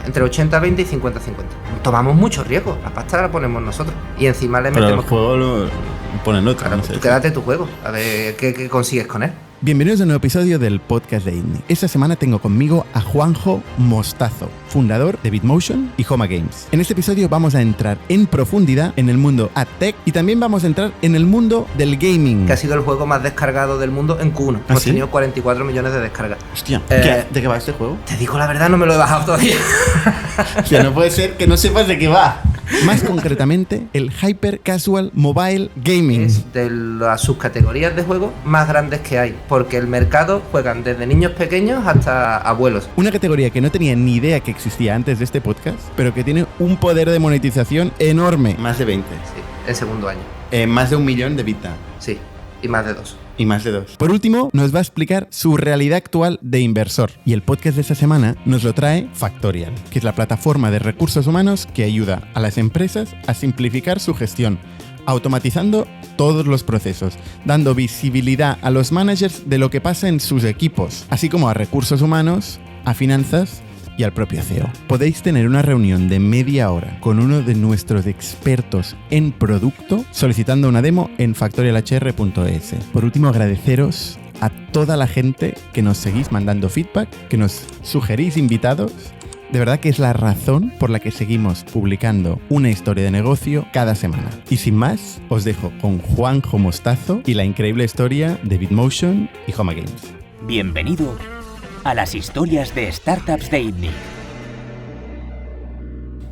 entre 80-20 y 50-50. Tomamos mucho riesgo, la pasta la ponemos nosotros. Y encima le metemos... Pero el juego lo ponen otro. Claro, No sé. tú quédate tu juego, a ver qué consigues con él. Bienvenidos a un nuevo episodio del podcast de ITNIC. Esta semana tengo conmigo a Juanjo Mostazo, fundador de Bitmotion y Homa Games. En este episodio vamos a entrar en profundidad en el mundo AdTech y también vamos a entrar en el mundo del gaming. Que ha sido el juego más descargado del mundo en Q1. Hemos tenido 44 millones de descargas. Hostia, ¿de qué va este juego? Te digo la verdad, no me lo he bajado todavía. O sea, no puede ser que no sepas de qué va. Más concretamente, el Hyper Casual Mobile Gaming. Es de las subcategorías de juego más grandes que hay, porque el mercado juegan desde niños pequeños hasta abuelos. Una categoría que no tenía ni idea que existía antes de este podcast, pero que tiene un poder de monetización enorme. Más de 20. Sí, en segundo año. Más de 1 millón de Vita. Sí, y más de 2. Y más de 2. Por último, nos va a explicar su realidad actual de inversor. Y el podcast de esta semana nos lo trae Factorial, que es la plataforma de recursos humanos que ayuda a las empresas a simplificar su gestión, automatizando todos los procesos, dando visibilidad a los managers de lo que pasa en sus equipos, así como a recursos humanos, a finanzas y al propio CEO. Podéis tener una reunión de media hora con uno de nuestros expertos en producto solicitando una demo en factorialhr.es. Por último, agradeceros a toda la gente que nos seguís mandando feedback, que nos sugerís invitados. De verdad que es la razón por la que seguimos publicando una historia de negocio cada semana. Y sin más, os dejo con Juanjo Mostazo y la increíble historia de Bitmotion y Homa Games. Bienvenido a las historias de startups de ITNIC.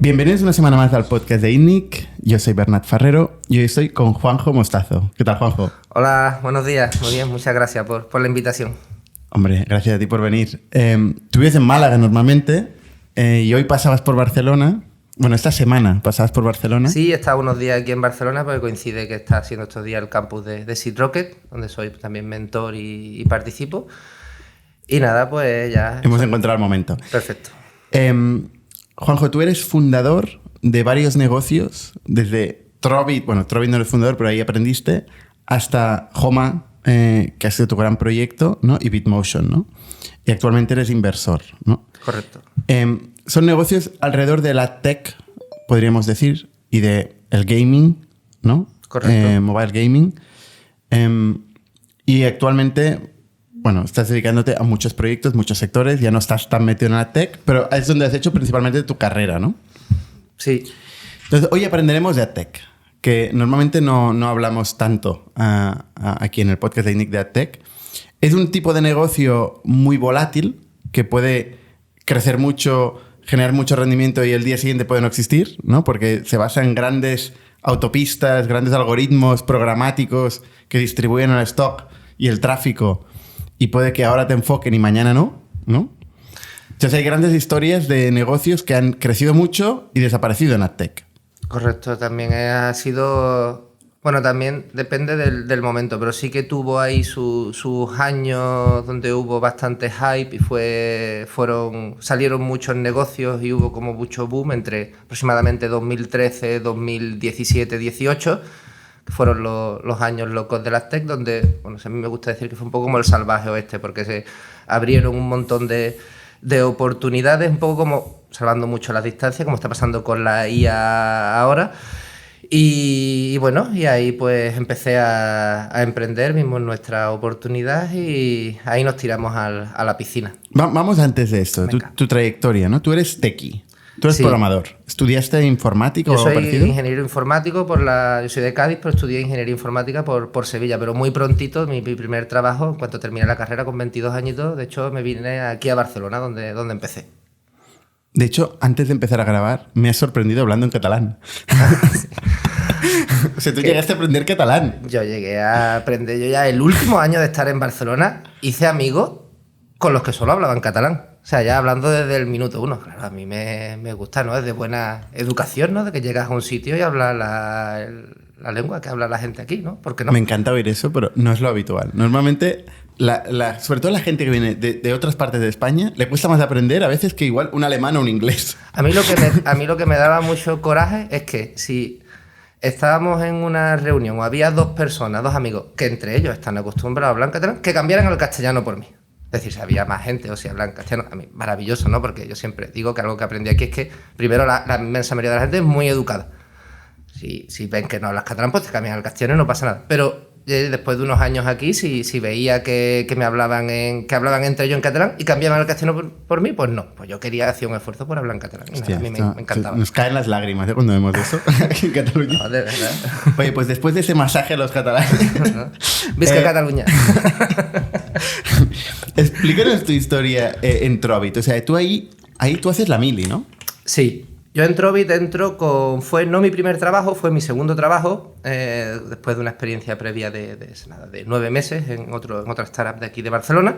Bienvenidos una semana más al podcast de ITNIC. Yo soy Bernat Ferrero y hoy estoy con Juanjo Mostazo. ¿Qué tal, Juanjo? Hola, buenos días. Muy bien, muchas gracias por la invitación. Hombre, gracias a ti por venir. Tú vives en Málaga normalmente y hoy pasabas por Barcelona. Bueno, esta semana pasabas por Barcelona. Sí, he estado unos días aquí en Barcelona porque coincide que está haciendo estos días el campus de Seed Rocket, donde soy también mentor y participo. Y nada, pues ya... Hemos encontrado el momento. Perfecto. Juanjo, tú eres fundador de varios negocios, desde Trovit, bueno, Trovit no eres fundador, pero ahí aprendiste, hasta Homa, que ha sido tu gran proyecto, ¿no? Y Bitmotion, ¿no? Y actualmente eres inversor, ¿no? Correcto. Son negocios alrededor de la tech, podríamos decir, y de el gaming, ¿no? Correcto. Mobile gaming. Y actualmente... Bueno, estás dedicándote a muchos proyectos, muchos sectores, ya no estás tan metido en la tech, pero es donde has hecho principalmente tu carrera, ¿no? Sí. Entonces, hoy aprenderemos de AdTech, que normalmente no hablamos tanto aquí en el podcast de ITNIC de AdTech. Es un tipo de negocio muy volátil, que puede crecer mucho, generar mucho rendimiento y el día siguiente puede no existir, ¿no? Porque se basa en grandes autopistas, grandes algoritmos programáticos que distribuyen el stock y el tráfico. Y puede que ahora te enfoquen y mañana no, ¿no? Entonces hay grandes historias de negocios que han crecido mucho y desaparecido en AdTech. Correcto, también ha sido... Bueno, también depende del momento, pero sí que tuvo ahí sus años donde hubo bastante hype y salieron muchos negocios y hubo como mucho boom entre aproximadamente 2013, 2017, 2018... que fueron los años locos de las tech, donde, bueno, a mí me gusta decir que fue un poco como el salvaje oeste, porque se abrieron un montón de oportunidades, un poco como salvando mucho las distancias, como está pasando con la IA ahora. Y bueno, y ahí pues empecé a emprender, vimos nuestra oportunidad y ahí nos tiramos a la piscina. Vamos antes de esto, tu trayectoria, ¿no? Tú eres techie. Tú eres programador. ¿Estudiaste informática o algo parecido? Yo soy ingeniero informático yo soy de Cádiz, pero estudié ingeniería informática por Sevilla. Pero muy prontito, mi primer trabajo, en cuanto terminé la carrera con 22 añitos, de hecho me vine aquí a Barcelona, donde empecé. De hecho, antes de empezar a grabar, me has sorprendido hablando en catalán. Sí. O sea, tú llegaste a aprender catalán. Yo llegué a aprender, yo ya el último año de estar en Barcelona, hice amigos con los que solo hablaban catalán. O sea, ya hablando desde el minuto uno. Claro, a mí me gusta, ¿no? Es de buena educación, ¿no? De que llegas a un sitio y hablas la lengua que habla la gente aquí, ¿no? ¿Por qué no? Me encanta oír eso, pero no es lo habitual. Normalmente, sobre todo la gente que viene de otras partes de España, le cuesta más aprender a veces que igual un alemán o un inglés. A mí lo que me daba mucho coraje es que si estábamos en una reunión o había dos personas, dos amigos, que entre ellos están acostumbrados a hablar catalán, que cambiaran al castellano por mí. Es decir, si había más gente o si hablan castellano, a mí maravilloso, ¿no? Porque yo siempre digo que algo que aprendí aquí es que, primero, la inmensa mayoría de la gente es muy educada. Si ven que no hablas catalán, pues te cambian al castellano y no pasa nada. Pero después de unos años aquí, si veía que hablaban entre ellos en catalán y cambiaban al castellano por mí, pues no. Pues yo hacía un esfuerzo por hablar en catalán. Hostia, a mí me encantaba. Nos caen las lágrimas cuando vemos eso aquí en Cataluña. No, de verdad. Oye, pues después de ese masaje a los catalanes... Visca Cataluña. Explícanos tu historia en Trovit. O sea, tú ahí tú haces la mili, ¿no? Sí. Yo en Trovit fue no mi primer trabajo, fue mi segundo trabajo, después de una experiencia previa de 9 meses en otra startup de aquí de Barcelona.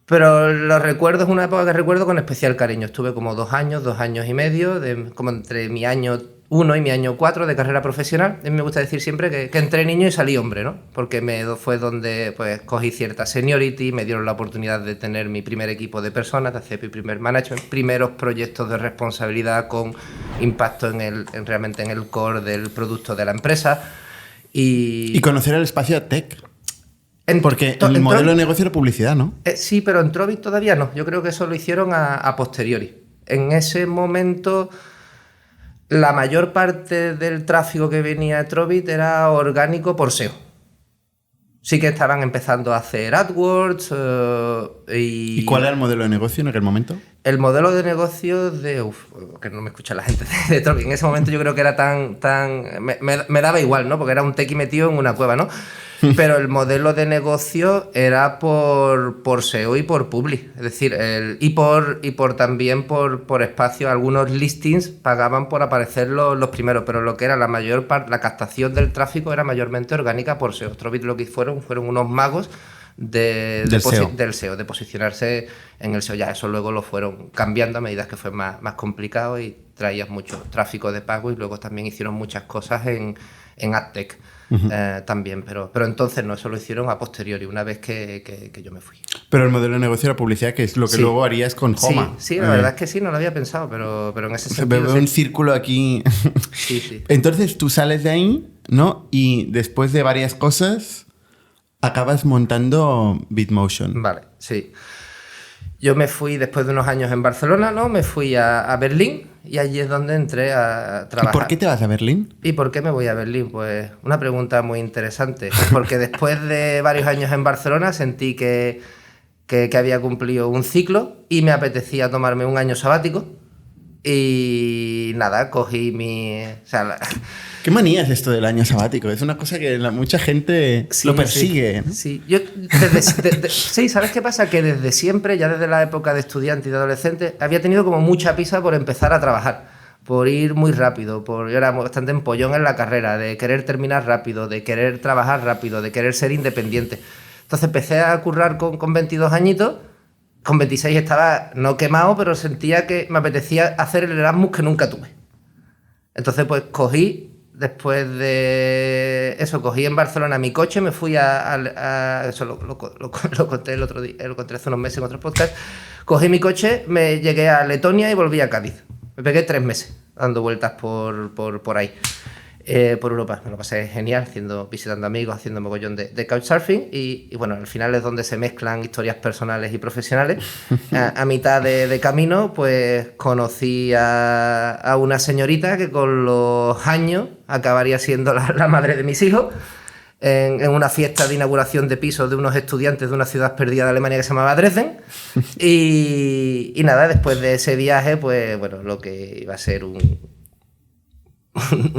Pero lo recuerdo, es una época que recuerdo con especial cariño. Estuve como 2 años y medio, como entre mi año 1 y mi año 4 de carrera profesional. A mí me gusta decir siempre que entré niño y salí hombre, ¿no? Porque fue donde pues cogí cierta seniority, me dieron la oportunidad de tener mi primer equipo de personas, de hacer mi primer management, primeros proyectos de responsabilidad con impacto realmente en el core del producto de la empresa. Y conocer el espacio tech. Porque el modelo de negocio era publicidad, ¿no? Sí, pero en Trovit todavía no. Yo creo que eso lo hicieron a posteriori. En ese momento, la mayor parte del tráfico que venía a Trovit era orgánico por SEO. Sí que estaban empezando a hacer AdWords ¿Y cuál era el modelo de negocio en aquel momento? El modelo de negocio que no me escucha la gente de Trovit. En ese momento yo creo que era me daba igual, ¿no? Porque era un tequi metido en una cueva, ¿no? Pero el modelo de negocio era por SEO y por Publi. Es decir, también por espacio. Algunos listings pagaban por aparecer los primeros, pero lo que era la captación del tráfico era mayormente orgánica por SEO. Trovit lo que fueron unos magos del SEO, de posicionarse en el SEO. Ya eso luego lo fueron cambiando a medida que fue más complicado y traías mucho tráfico de pago y luego también hicieron muchas cosas en AdTech. También, pero entonces no, eso lo hicieron a posteriori, una vez que yo me fui. Pero el modelo de negocio era publicidad, que es lo que luego harías con Homa. Sí, la verdad es que sí, no lo había pensado, pero en ese sentido... Veo un círculo aquí. Sí. Entonces tú sales de ahí, ¿no? Y después de varias cosas, acabas montando Bitmotion. Vale, sí. Yo me fui después de unos años en Barcelona, ¿no? Me fui a Berlín y allí es donde entré a trabajar. ¿Y por qué te vas a Berlín? ¿Y por qué me voy a Berlín? Pues una pregunta muy interesante. Porque después de varios años en Barcelona sentí que había cumplido un ciclo y me apetecía tomarme un año sabático. Y nada, cogí ¿Qué manía es esto del año sabático? Es una cosa que mucha gente lo persigue. Sí, yo sí, ¿sabes qué pasa? Que desde siempre, ya desde la época de estudiante y de adolescente, había tenido como mucha prisa por empezar a trabajar, por ir muy rápido, yo era bastante empollón en la carrera, de querer terminar rápido, de querer trabajar rápido, de querer ser independiente. Entonces empecé a currar con 22 añitos. Con 26 estaba no quemado, pero sentía que me apetecía hacer el Erasmus que nunca tuve. Entonces pues después de eso, cogí en Barcelona mi coche, me fui eso lo conté el otro día, lo conté hace unos meses en otro podcast. Cogí mi coche, me llegué a Letonia y volví a Cádiz. Me pegué 3 meses dando vueltas por ahí. Por Europa. Me lo pasé genial, visitando amigos, haciendo mogollón de couchsurfing y bueno, al final es donde se mezclan historias personales y profesionales. A mitad de camino, pues conocí a una señorita que con los años acabaría siendo la madre de mis hijos en una fiesta de inauguración de pisos de unos estudiantes de una ciudad perdida de Alemania que se llamaba Dresden. Y nada, después de ese viaje, pues bueno, lo que iba a ser un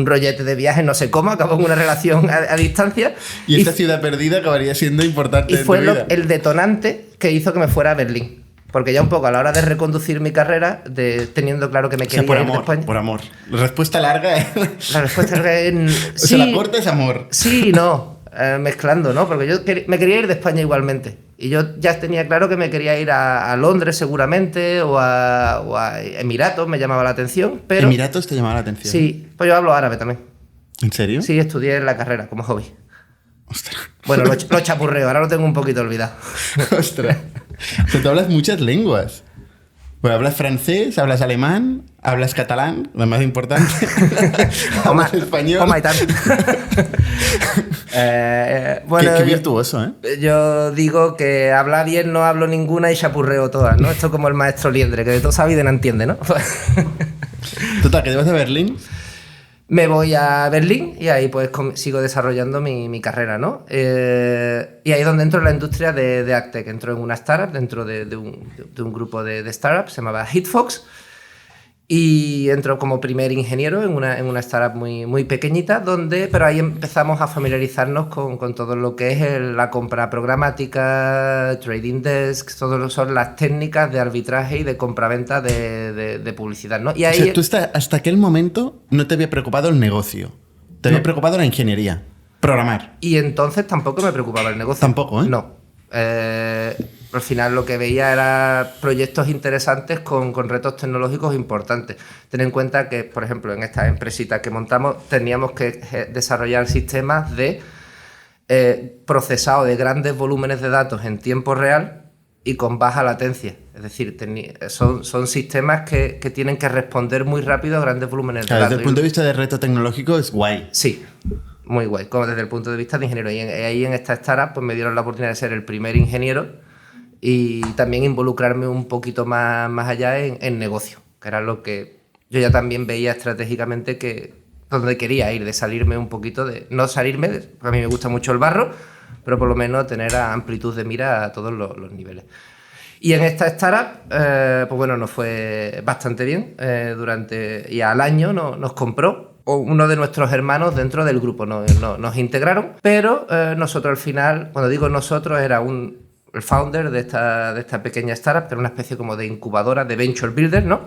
rollete de viaje, no sé cómo, acabó en una relación a distancia. Y esta ciudad perdida acabaría siendo importante. Y fue el detonante que hizo que me fuera a Berlín. Porque ya un poco a la hora de reconducir mi carrera, teniendo claro que me quería ir de España. Por amor. La respuesta larga es... La respuesta larga es... Sí, la corta es amor. Sí y no. Mezclando, ¿no? Porque yo me quería ir de España igualmente. Y yo ya tenía claro que me quería ir a Londres seguramente o a Emiratos, me llamaba la atención. Pero, ¿Emiratos te llamaba la atención? Sí, pues yo hablo árabe también. ¿En serio? Sí, estudié en la carrera como hobby. Ostras. Bueno, lo chapurreo, ahora lo tengo un poquito olvidado. Ostras. Pero tú hablas muchas lenguas. Pues hablas francés, hablas alemán, hablas catalán, lo más importante. Hablas español. Y tal. Bueno, Qué virtuoso, ¿eh? yo digo que habla bien no hablo ninguna y chapurreo todas, ¿no? Esto como el maestro Liendre, que de todo sabe y de no entiende, ¿no? Total, que te vas a Berlín. Me voy a Berlín y ahí pues sigo desarrollando mi carrera, ¿no? Y ahí es donde entro en la industria de AgTech. Entro en una startup, dentro de un grupo de startups, se llamaba HitFox. Y entro como primer ingeniero en una startup muy pequeñita, pero ahí empezamos a familiarizarnos con todo lo que es la compra programática, trading desk, todo lo que son las técnicas de arbitraje y de compraventa de publicidad, ¿no? Y ahí, O sea, tú hasta aquel momento no te había preocupado el negocio. Te había preocupado la ingeniería. Programar. y entonces tampoco me preocupaba el negocio. Tampoco, ¿eh? No. Al final lo que veía era proyectos interesantes con retos tecnológicos importantes. Ten en cuenta que, por ejemplo, en esta empresita que montamos teníamos que desarrollar sistemas de procesado de grandes volúmenes de datos en tiempo real y con baja latencia. Es decir, son sistemas que tienen que responder muy rápido a grandes volúmenes de Claro, datos. desde el punto de vista de reto tecnológico es guay. Sí, muy guay, como desde el punto de vista de ingeniero. Y ahí en esta startup pues me dieron la oportunidad de ser el primer ingeniero y también involucrarme un poquito más allá en negocio, que era lo que yo ya también veía estratégicamente que donde quería ir, de salirme un poquito, de no salirme, porque a mí me gusta mucho el barro, pero por lo menos tener amplitud de mira a todos los niveles. Y en esta startup, pues bueno, nos fue bastante bien y al año nos compró uno de nuestros hermanos dentro del grupo, nos integraron, pero nosotros al final, cuando digo nosotros, era el founder de esta pequeña startup, que era una especie como de incubadora de venture builder, ¿no?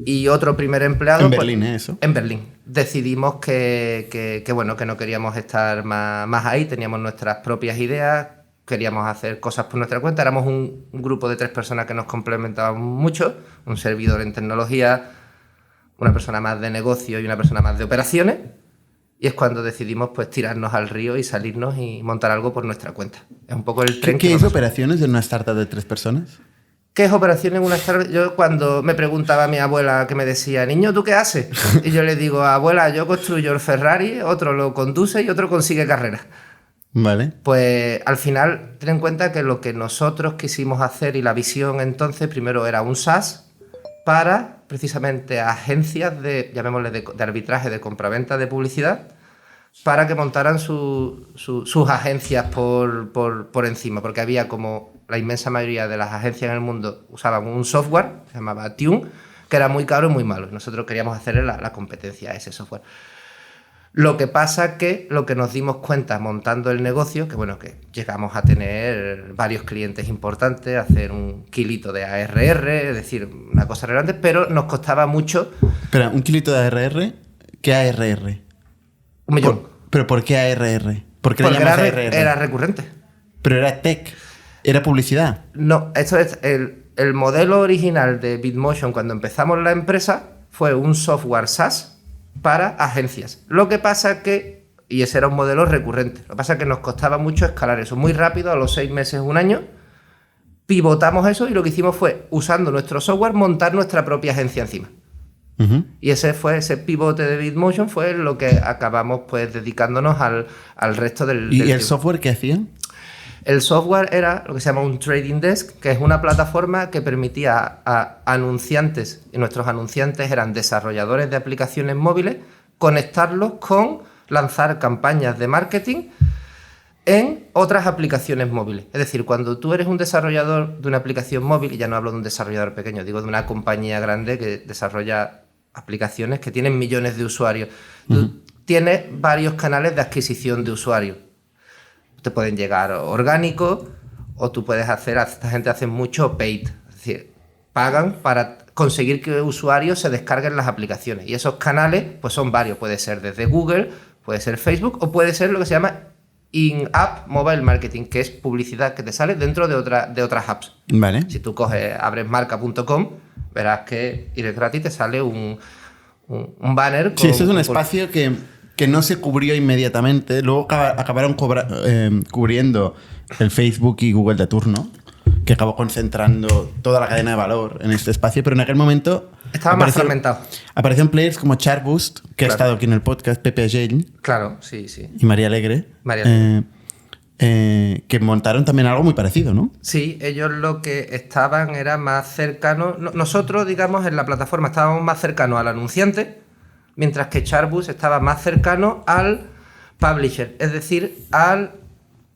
Y otro primer empleado... En Berlín, ¿eh? Eso. En Berlín. Decidimos que bueno, que no queríamos estar más ahí, teníamos nuestras propias ideas, queríamos hacer cosas por nuestra cuenta, éramos un grupo de 3 personas que nos complementaban mucho, un servidor en tecnología, una persona más de negocio y una persona más de operaciones, y es cuando decidimos pues tirarnos al río y salirnos y montar algo por nuestra cuenta. Es un poco el tren ¿Qué que es nos- operaciones en una startup de 3 personas? ¿Qué es operación en una startup? Yo cuando me preguntaba a mi abuela que me decía, niño, ¿tú qué haces? Y yo le digo, abuela, yo construyo el Ferrari, otro lo conduce y otro consigue carreras. Vale. Pues al final, ten en cuenta que lo que nosotros quisimos hacer y la visión entonces, primero era un SaaS para precisamente agencias llamémosle de arbitraje, de compraventa de publicidad, para que montaran sus agencias por encima, porque había como la inmensa mayoría de las agencias en el mundo usaban un software, se llamaba Tune, que era muy caro y muy malo. Nosotros queríamos hacerle la competencia a ese software. Lo que pasa que lo que nos dimos cuenta montando el negocio, que bueno, que llegamos a tener varios clientes importantes, hacer un kilito de ARR, es decir, una cosa relevante, pero nos costaba mucho. Espera, un kilito de ARR. ¿Qué ARR? Un millón. ¿Pero por qué ARR? ¿Por qué le Porque llamas era, ARR? era recurrente. Pero era tech. Era publicidad. No, esto es el modelo original de Bitmotion cuando empezamos la empresa fue un software SaaS para agencias. Lo que pasa que, y ese era un modelo recurrente, lo que pasa es que nos costaba mucho escalar eso muy rápido, a los 6 meses, un año, pivotamos eso y lo que hicimos fue, usando nuestro software, montar nuestra propia agencia encima. Ujú. Y ese pivote de Bitmotion fue lo que acabamos pues dedicándonos al resto del ¿Y del el tiempo. software qué hacían? El software era lo que se llama un trading desk, que es una plataforma que permitía a anunciantes, y nuestros anunciantes eran desarrolladores de aplicaciones móviles, conectarlos con lanzar campañas de marketing en otras aplicaciones móviles. Es decir, cuando tú eres un desarrollador de una aplicación móvil, y ya no hablo de un desarrollador pequeño, digo de una compañía grande que desarrolla aplicaciones que tienen millones de usuarios, tú tienes varios canales de adquisición de usuarios. Te pueden llegar orgánicos o tú puedes hacer, esta gente hace mucho paid, es decir, pagan para conseguir que usuarios se descarguen las aplicaciones. Y esos canales pues son varios, puede ser desde Google, puede ser Facebook o puede ser lo que se llama in-app mobile marketing, que es publicidad que te sale dentro de otras apps. Vale. Si tú abres marca.com, verás que y es gratis te sale un banner con... Sí, eso es un espacio que no se cubrió inmediatamente. Luego acabaron cubriendo el Facebook y Google de turno, que acabó concentrando toda la cadena de valor en este espacio. Pero en aquel momento Estaba más fragmentado. Aparecieron players como Charboost, que ha estado aquí en el podcast, Pepe Agell. Claro, sí. Y María Alegre. Que montaron también algo muy parecido, ¿no? Sí, ellos lo que estaban era más cercanos. Nosotros, digamos, en la plataforma estábamos más cercanos al anunciante, mientras que Charboost estaba más cercano al publisher, es decir,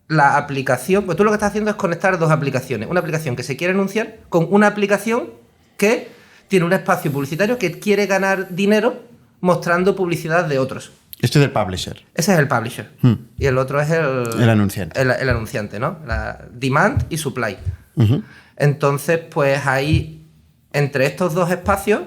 la aplicación. Pues tú lo que estás haciendo es conectar dos aplicaciones. Una aplicación que se quiere anunciar con una aplicación que tiene un espacio publicitario que quiere ganar dinero mostrando publicidad de otros. Esto es del publisher. Ese es el publisher. Y el otro es el anunciante. El anunciante, ¿no? La demand y supply. Entonces, pues ahí, entre estos dos espacios,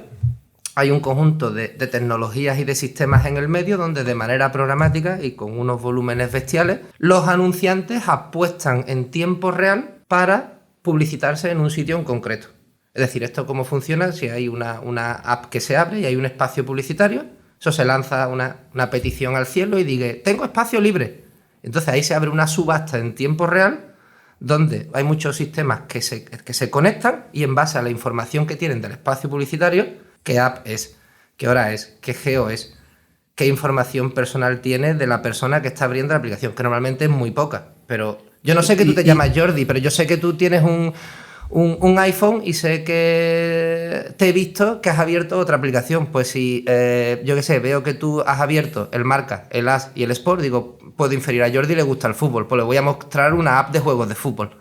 hay un conjunto de tecnologías y de sistemas en el medio donde de manera programática y con unos volúmenes bestiales, los anunciantes apuestan en tiempo real para publicitarse en un sitio en concreto. Es decir, ¿esto cómo funciona? Si hay una app que se abre y hay un espacio publicitario, eso se lanza una petición al cielo y dice, tengo espacio libre. Entonces ahí se abre una subasta en tiempo real donde hay muchos sistemas que se conectan y en base a la información que tienen del espacio publicitario, qué app es, qué hora es, qué geo es, qué información personal tiene de la persona que está abriendo la aplicación, que normalmente es muy poca. Pero yo no sé que tú te llamas Jordi, pero yo sé que tú tienes un iPhone y sé que te he visto que has abierto otra aplicación. Pues si, yo qué sé, veo que tú has abierto el Marca, el As y el Sport, digo, puedo inferir a Jordi le gusta el fútbol, pues le voy a mostrar una app de juegos de fútbol.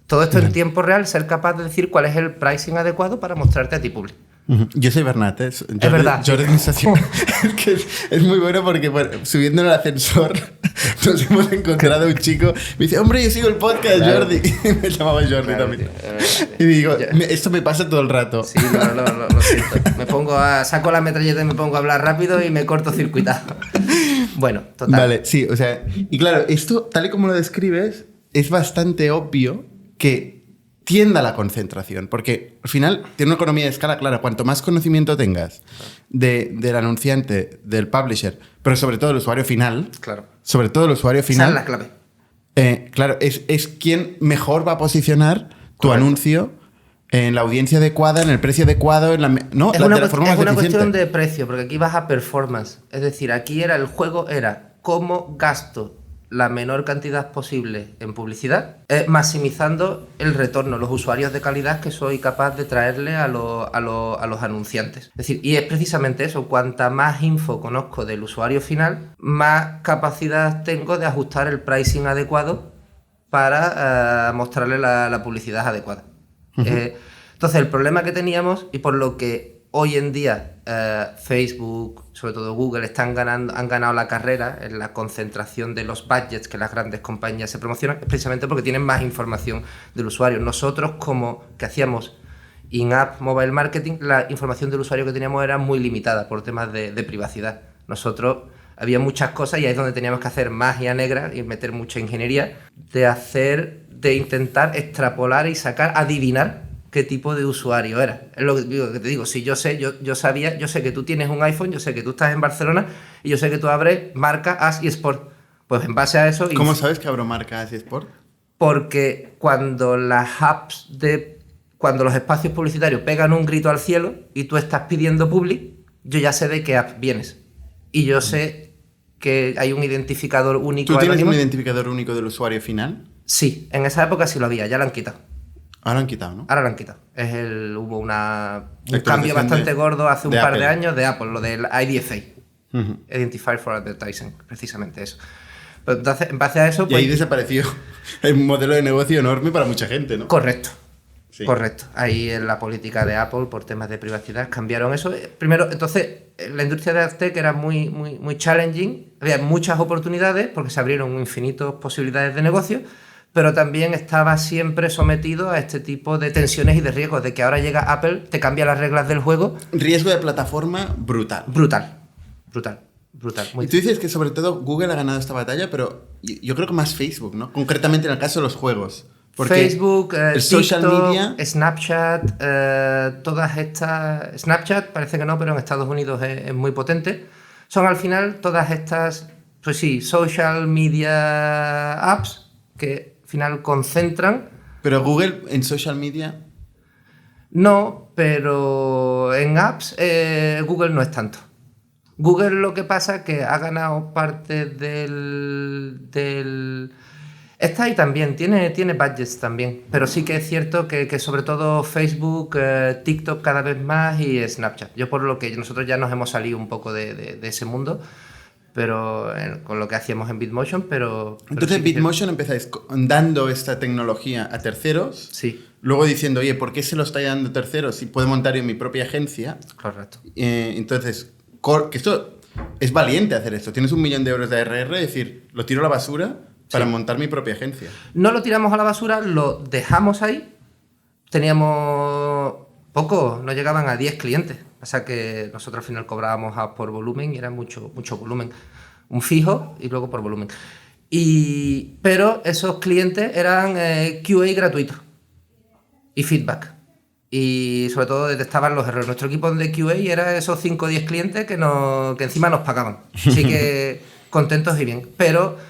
Todo esto en tiempo real, ser capaz de decir cuál es el pricing adecuado para mostrarte a ti público. Yo soy Bernat, es verdad. Jordi es muy bueno porque subiendo en el ascensor nos hemos encontrado un chico. Me dice, hombre, yo sigo el podcast, claro. Jordi. Me llamaba Jordi también. Y digo, esto me pasa todo el rato. Sí, lo siento. Saco la metralleta y me pongo a hablar rápido y me corto circuitado. Bueno, total. Vale, sí, o sea, y claro, esto, tal y como lo describes, es bastante obvio que tienda a la concentración, porque al final tiene una economía de escala clara. Cuanto más conocimiento tengas del anunciante, del publisher, pero sobre todo el usuario final, claro. Sobre todo el usuario final, esa es la clave. Claro, es quien mejor va a posicionar tu anuncio en la audiencia adecuada, en el precio adecuado, en la forma más eficiente. Cuestión de precio, porque aquí vas a performance. Es decir, aquí el juego era cómo gasto la menor cantidad posible en publicidad, maximizando el retorno, los usuarios de calidad que soy capaz de traerle a los anunciantes. Es decir, y es precisamente eso, cuanta más info conozco del usuario final, más capacidad tengo de ajustar el pricing adecuado para mostrarle la publicidad adecuada. Entonces, el problema que teníamos, y por lo que hoy en día Facebook, sobre todo Google, han ganado la carrera en la concentración de los budgets que las grandes compañías se promocionan, es precisamente porque tienen más información del usuario. Nosotros, como que hacíamos in-app mobile marketing, la información del usuario que teníamos era muy limitada por temas de privacidad. Nosotros había muchas cosas y ahí es donde teníamos que hacer magia negra y meter mucha ingeniería de intentar extrapolar y adivinar qué tipo de usuario era. Es lo que te digo. Si yo sé que tú tienes un iPhone, yo sé que tú estás en Barcelona y yo sé que tú abres Marca, As y Sport. Pues en base a eso... ¿Cómo sabes que abro Marca, As y Sport? Porque cuando las apps cuando los espacios publicitarios pegan un grito al cielo y tú estás pidiendo public, yo ya sé de qué app vienes. Y yo sé que hay un identificador único. ¿Tú tienes un identificador único del usuario final? Sí, en esa época sí lo había, ya lo han quitado. Ahora lo han quitado, ¿no? Ahora lo han quitado. Hubo un cambio bastante gordo hace un par de años de Apple, lo del IDFA. Identifier for Advertising, precisamente eso. Pero entonces, en base a eso... Y ahí desapareció el modelo de negocio enorme para mucha gente, ¿no? Correcto. Sí. Correcto. Ahí en la política de Apple, por temas de privacidad, cambiaron eso. Primero, entonces, la industria de AdTech era muy challenging. Había muchas oportunidades porque se abrieron infinitas posibilidades de negocio, pero también estaba siempre sometido a este tipo de tensiones y de riesgos, de que ahora llega Apple, te cambia las reglas del juego. Riesgo de plataforma brutal. Brutal. Y tú dices que sobre todo Google ha ganado esta batalla, pero yo creo que más Facebook, ¿no? Concretamente en el caso de los juegos. Porque Facebook, el social TikTok, media... Snapchat, todas estas... Snapchat parece que no, pero en Estados Unidos es muy potente. Son al final todas estas, pues sí, social media apps que al final concentran. Pero Google en social media... No, pero en apps Google no es tanto. Google lo que pasa es que ha ganado parte del... Está ahí también, tiene budgets también, pero sí que es cierto que sobre todo Facebook, TikTok cada vez más y Snapchat. Yo por lo que nosotros ya nos hemos salido un poco de ese mundo, pero con lo que hacíamos en Bitmotion, pero Entonces sí Bitmotion empezáis dando esta tecnología a terceros, sí, luego diciendo, oye, ¿por qué se lo está dando a terceros si puedo montar yo mi propia agencia? correcto. Entonces, que esto es valiente hacer esto. Tienes 1 millón de euros de ARR, es decir, lo tiro a la basura para montar mi propia agencia. No lo tiramos a la basura, lo dejamos ahí. Teníamos poco, no llegaban a 10 clientes. O sea que nosotros al final cobrábamos por volumen y era mucho volumen. Un fijo y luego por volumen. Pero esos clientes eran QA gratuitos y feedback. Y sobre todo detectaban los errores. Nuestro equipo de QA era esos 5 o 10 clientes que encima nos pagaban. Así que contentos y bien. Pero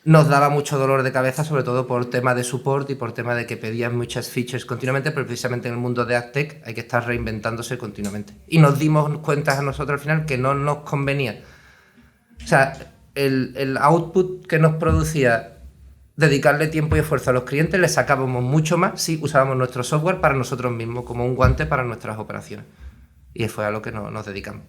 nos daba mucho dolor de cabeza, sobre todo por tema de support y por tema de que pedían muchas features continuamente, pero precisamente en el mundo de AdTech hay que estar reinventándose continuamente. Y nos dimos cuenta a nosotros al final que no nos convenía. O sea, el output que nos producía dedicarle tiempo y esfuerzo a los clientes le sacábamos mucho más si usábamos nuestro software para nosotros mismos, como un guante para nuestras operaciones. Y fue a lo que nos dedicamos.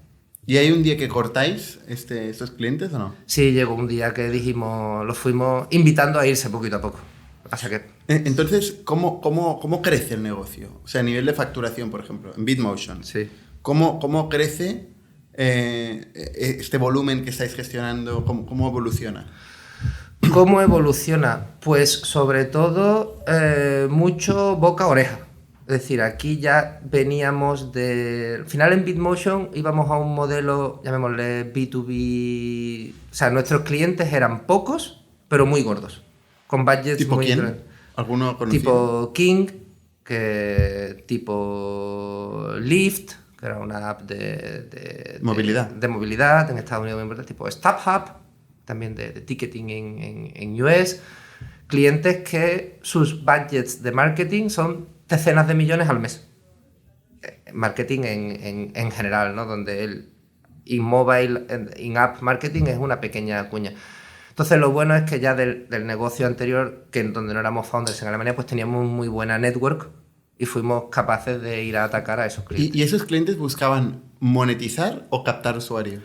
¿Y hay un día que cortáis estos clientes o no? Sí, llegó un día que dijimos, los fuimos invitando a irse poquito a poco. Lo que pasa que... Entonces, ¿cómo crece el negocio? O sea, a nivel de facturación, por ejemplo, en Bitmotion. Sí. ¿Cómo crece este volumen que estáis gestionando? ¿Cómo evoluciona? ¿Cómo evoluciona? Pues sobre todo mucho boca a oreja. Es decir, aquí ya veníamos de... Al final en Bitmotion íbamos a un modelo, llamémosle B2B... O sea, nuestros clientes eran pocos, pero muy gordos. Con budgets ¿Tipo muy quién? grandes. ¿Alguno conocido? Tipo King, tipo Lyft, que era una app de movilidad. De movilidad en Estados Unidos, muy importante, tipo StubHub, también de ticketing en US. Clientes que sus budgets de marketing son decenas de millones al mes. Marketing en general, ¿no? Donde el in-mobile, in-app marketing es una pequeña cuña. Entonces lo bueno es que ya del negocio anterior, que donde no éramos founders en Alemania, pues teníamos muy buena network y fuimos capaces de ir a atacar a esos clientes. ¿Y esos clientes buscaban monetizar o captar usuarios?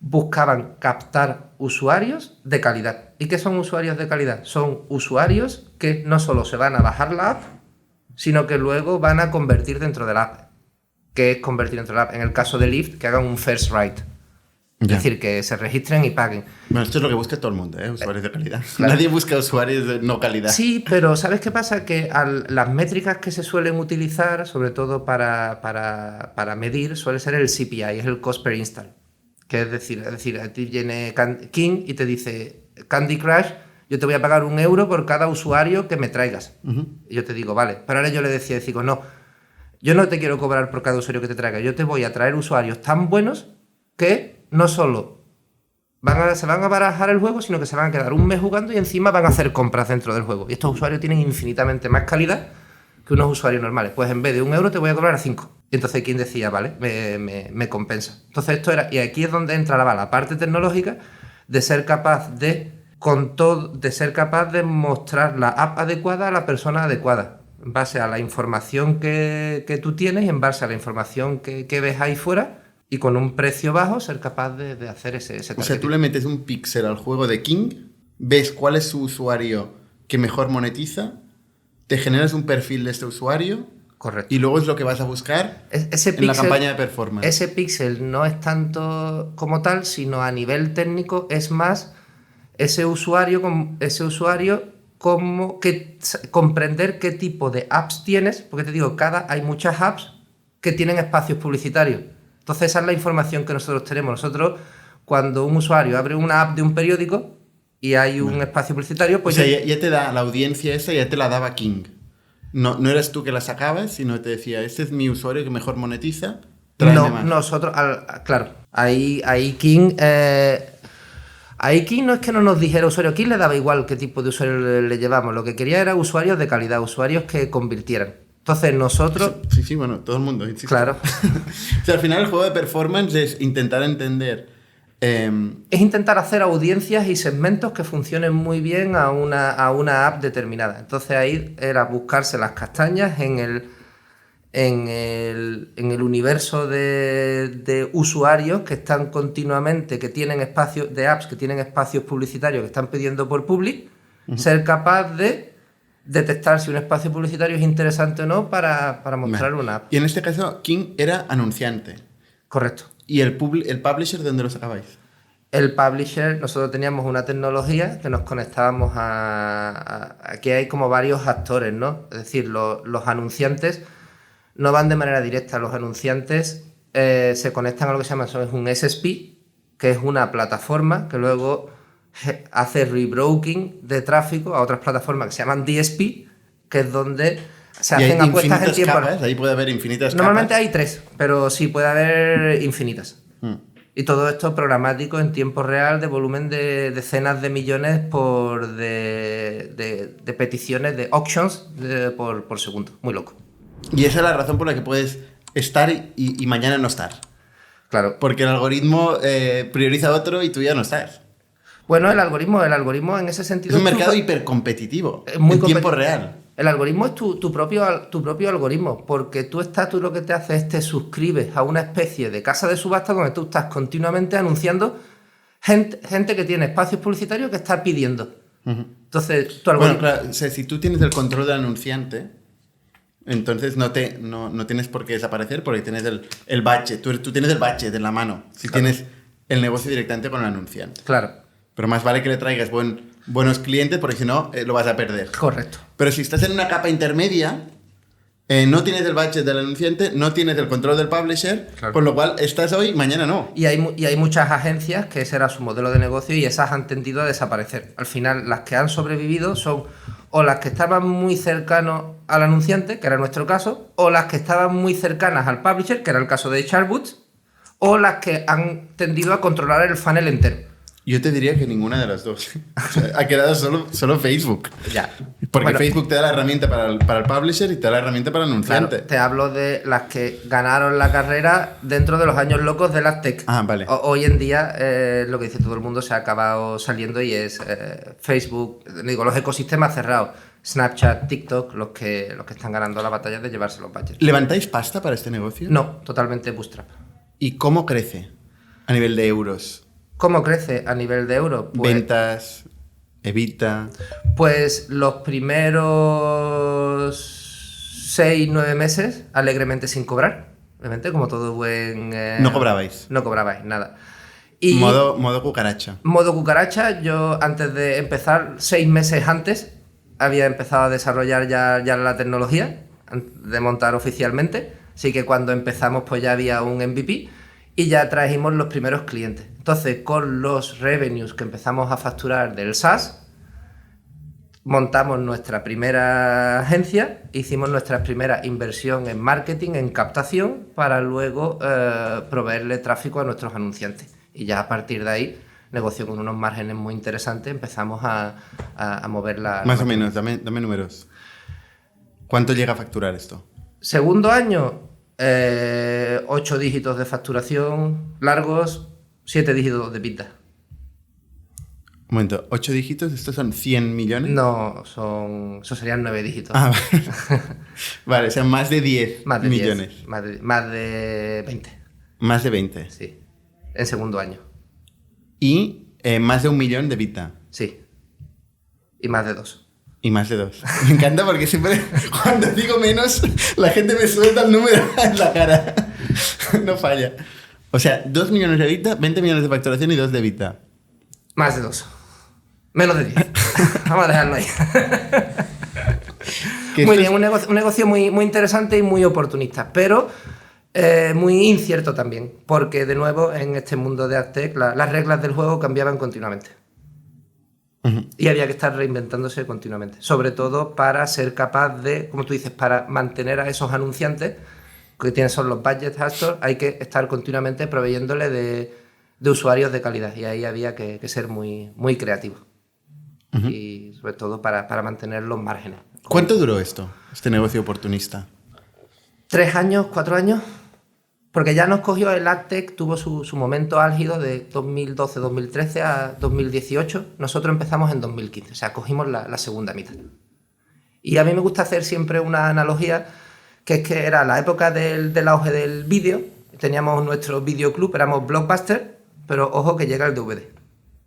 Buscaban captar usuarios de calidad. ¿Y qué son usuarios de calidad? Son usuarios que no solo se van a bajar la app, sino que luego van a convertir dentro de la app. ¿Qué es convertir dentro de la app? En el caso de Lyft, que hagan un first ride. Ya. Es decir, que se registren y paguen. Bueno, esto es lo que busca todo el mundo, usuarios de calidad. Claro. Nadie busca usuarios de no calidad. Sí, pero ¿sabes qué pasa? Que las métricas que se suelen utilizar, sobre todo para medir, suele ser el CPI, es el cost per install. Que es decir, a ti viene King y te dice, Candy Crush, yo te voy a pagar €1 por cada usuario que me traigas. Y yo te digo, vale. Pero ahora yo le digo, no, yo no te quiero cobrar por cada usuario que te traiga, yo te voy a traer usuarios tan buenos que no solo se van a barajar el juego, sino que se van a quedar un mes jugando y encima van a hacer compras dentro del juego. Y estos usuarios tienen infinitamente más calidad que unos usuarios normales. Pues en vez de €1 te voy a cobrar a 5. Y entonces King decía, vale, me compensa. Entonces esto era, y aquí es donde entraba la parte tecnológica de ser capaz de ser capaz de mostrar la app adecuada a la persona adecuada, en base a la información que tú tienes y en base a la información que ves ahí fuera, y con un precio bajo ser capaz de hacer ese O sea, tú le metes un píxel al juego de King, ves cuál es su usuario que mejor monetiza, te generas un perfil de este usuario. Correcto. Y luego es lo que vas a buscar en la campaña de performance. Ese píxel no es tanto como tal, sino a nivel técnico es más ese usuario como que comprender qué tipo de apps tienes, porque te digo, hay muchas apps que tienen espacios publicitarios. Entonces esa es la información que nosotros tenemos. Nosotros, cuando un usuario abre una app de un periódico y hay un espacio publicitario, pues... O sea, ya te da la audiencia esa, ya te la daba King. No eras tú que la sacabas, sino te decía, este es mi usuario que mejor monetiza, tráeme más. Nosotros, claro, ahí King no es que no nos dijera usuario, King le daba igual qué tipo de usuario le llevamos, lo que quería era usuarios de calidad, usuarios que convirtieran. Entonces nosotros... Sí, bueno, todo el mundo, insisto. Claro. O sea, al final el juego de performance es intentar entender... Es intentar hacer audiencias y segmentos que funcionen muy bien a una app determinada. Entonces ahí era buscarse las castañas en el universo de usuarios que están continuamente, que tienen espacios de apps, que tienen espacios publicitarios que están pidiendo por public, ser capaz de detectar si un espacio publicitario es interesante o no para mostrar una app. Y en este caso, King era anunciante. Correcto. ¿Y el publisher de dónde lo sacabais? El publisher, nosotros teníamos una tecnología que nos conectábamos aquí hay como varios actores, ¿no? Es decir, los anunciantes no van de manera directa. Los anunciantes se conectan a lo que se llama es un SSP, que es una plataforma que luego hace rebroking de tráfico a otras plataformas que se llaman DSP, que es donde se hacen apuestas en tiempo real. Ahí puede haber infinitas Normalmente capas. hay 3, pero sí puede haber infinitas. Y todo esto programático en tiempo real de volumen de decenas de millones de peticiones, de auctions por segundo. Muy loco. Y esa es la razón por la que puedes estar y mañana no estar. Claro. Porque el algoritmo prioriza otro y tú ya no estás. Bueno, el algoritmo en ese sentido... Es un mercado hipercompetitivo, muy en tiempo real. El algoritmo es tu propio algoritmo, porque tú lo que te hace es te suscribes a una especie de casa de subasta donde tú estás continuamente anunciando gente que tiene espacios publicitarios que está pidiendo. Entonces, tu algoritmo... Bueno, claro, o sea, si tú tienes el control del anunciante, entonces no tienes por qué desaparecer porque tienes el budget. Tú tienes el budget en la mano si tienes el negocio directamente con el anunciante. Claro. Pero más vale que le traigas buenos clientes porque si no lo vas a perder. Correcto. Pero si estás en una capa intermedia, no tienes el budget del anunciante, no tienes el control del publisher, Claro. con lo cual estás hoy, mañana no. Y hay muchas agencias que ese era su modelo de negocio y esas han tendido a desaparecer. Al final, las que han sobrevivido son o las que estaban muy cercanos al anunciante, que era nuestro caso, o las que estaban muy cercanas al publisher, que era el caso de Charboots, o las que han tendido a controlar el funnel entero. Yo te diría que ninguna de las dos. O sea, ha quedado solo Facebook. Ya. Porque Bueno, Facebook te da la herramienta para el publisher y te da la herramienta para el anunciante. claro, te hablo de las que ganaron la carrera dentro de los años locos de las tech. Ah, vale. Hoy en día, lo que dice todo el mundo se ha acabado saliendo y es Facebook, digo, los ecosistemas cerrados, Snapchat, TikTok, los que están ganando la batalla de llevarse los budgets. ¿Levantáis pasta para este negocio? No, totalmente bootstrap. ¿Y cómo crece a nivel de euros? ¿Cómo crece a nivel de euros? Pues, Ventas, Evita... pues los primeros 6-9 meses alegremente sin cobrar. Obviamente, como todo buen... No cobrabais. No cobrabais, nada. Y Modo cucaracha. modo cucaracha, yo antes de empezar, 6 meses antes, había empezado a desarrollar ya la tecnología, de montar oficialmente. Así que cuando empezamos, pues ya había un MVP y ya trajimos los primeros clientes. Entonces, con los revenues que empezamos a facturar del SaaS, montamos nuestra primera agencia, hicimos nuestra primera inversión en marketing, en captación, para luego proveerle tráfico a nuestros anunciantes. Y ya a partir de ahí, negocio con unos márgenes muy interesantes, empezamos a mover la... Más o menos, dame números. ¿Cuánto llega a facturar esto? Segundo año, 8 dígitos de facturación largos, 7 dígitos de EBITDA. Un momento, 8 dígitos, ¿estos son 100 millones? No, eso serían 9 dígitos. Ah, vale. Vale, o sea, más de 10 más de millones. 10, más de 20, Más de 20. sí. En segundo año, Y más de 1 millón de Vita. sí. Y más de 2. Y más de 2. Me encanta porque siempre cuando digo menos, la gente me suelta el número en la cara. No falla. O sea, 2 millones de Vita, 20 millones de facturación y 2 de Vita. Más de 2. Menos de 10. Vamos a dejarlo ahí. Muy bien, un negocio muy, muy interesante y muy oportunista, pero muy incierto también, porque de nuevo en este mundo de AdTech las reglas del juego cambiaban continuamente. Y había que estar reinventándose continuamente, sobre todo para ser capaz de, como tú dices, para mantener a esos anunciantes que son los budget actors, hay que estar continuamente proveyéndole de usuarios de calidad, y ahí había que ser muy, muy creativo. Y sobre todo para mantener los márgenes. ¿Cuánto duró esto, este negocio oportunista? 3 años, 4 años. Porque ya nos cogió el AdTech, tuvo su momento álgido de 2012-2013 a 2018. Nosotros empezamos en 2015, o sea, cogimos la segunda mitad. Y a mí me gusta hacer siempre una analogía, que es que era la época del auge del vídeo. Teníamos nuestro videoclub, éramos Blockbuster, pero ojo que llega el DVD.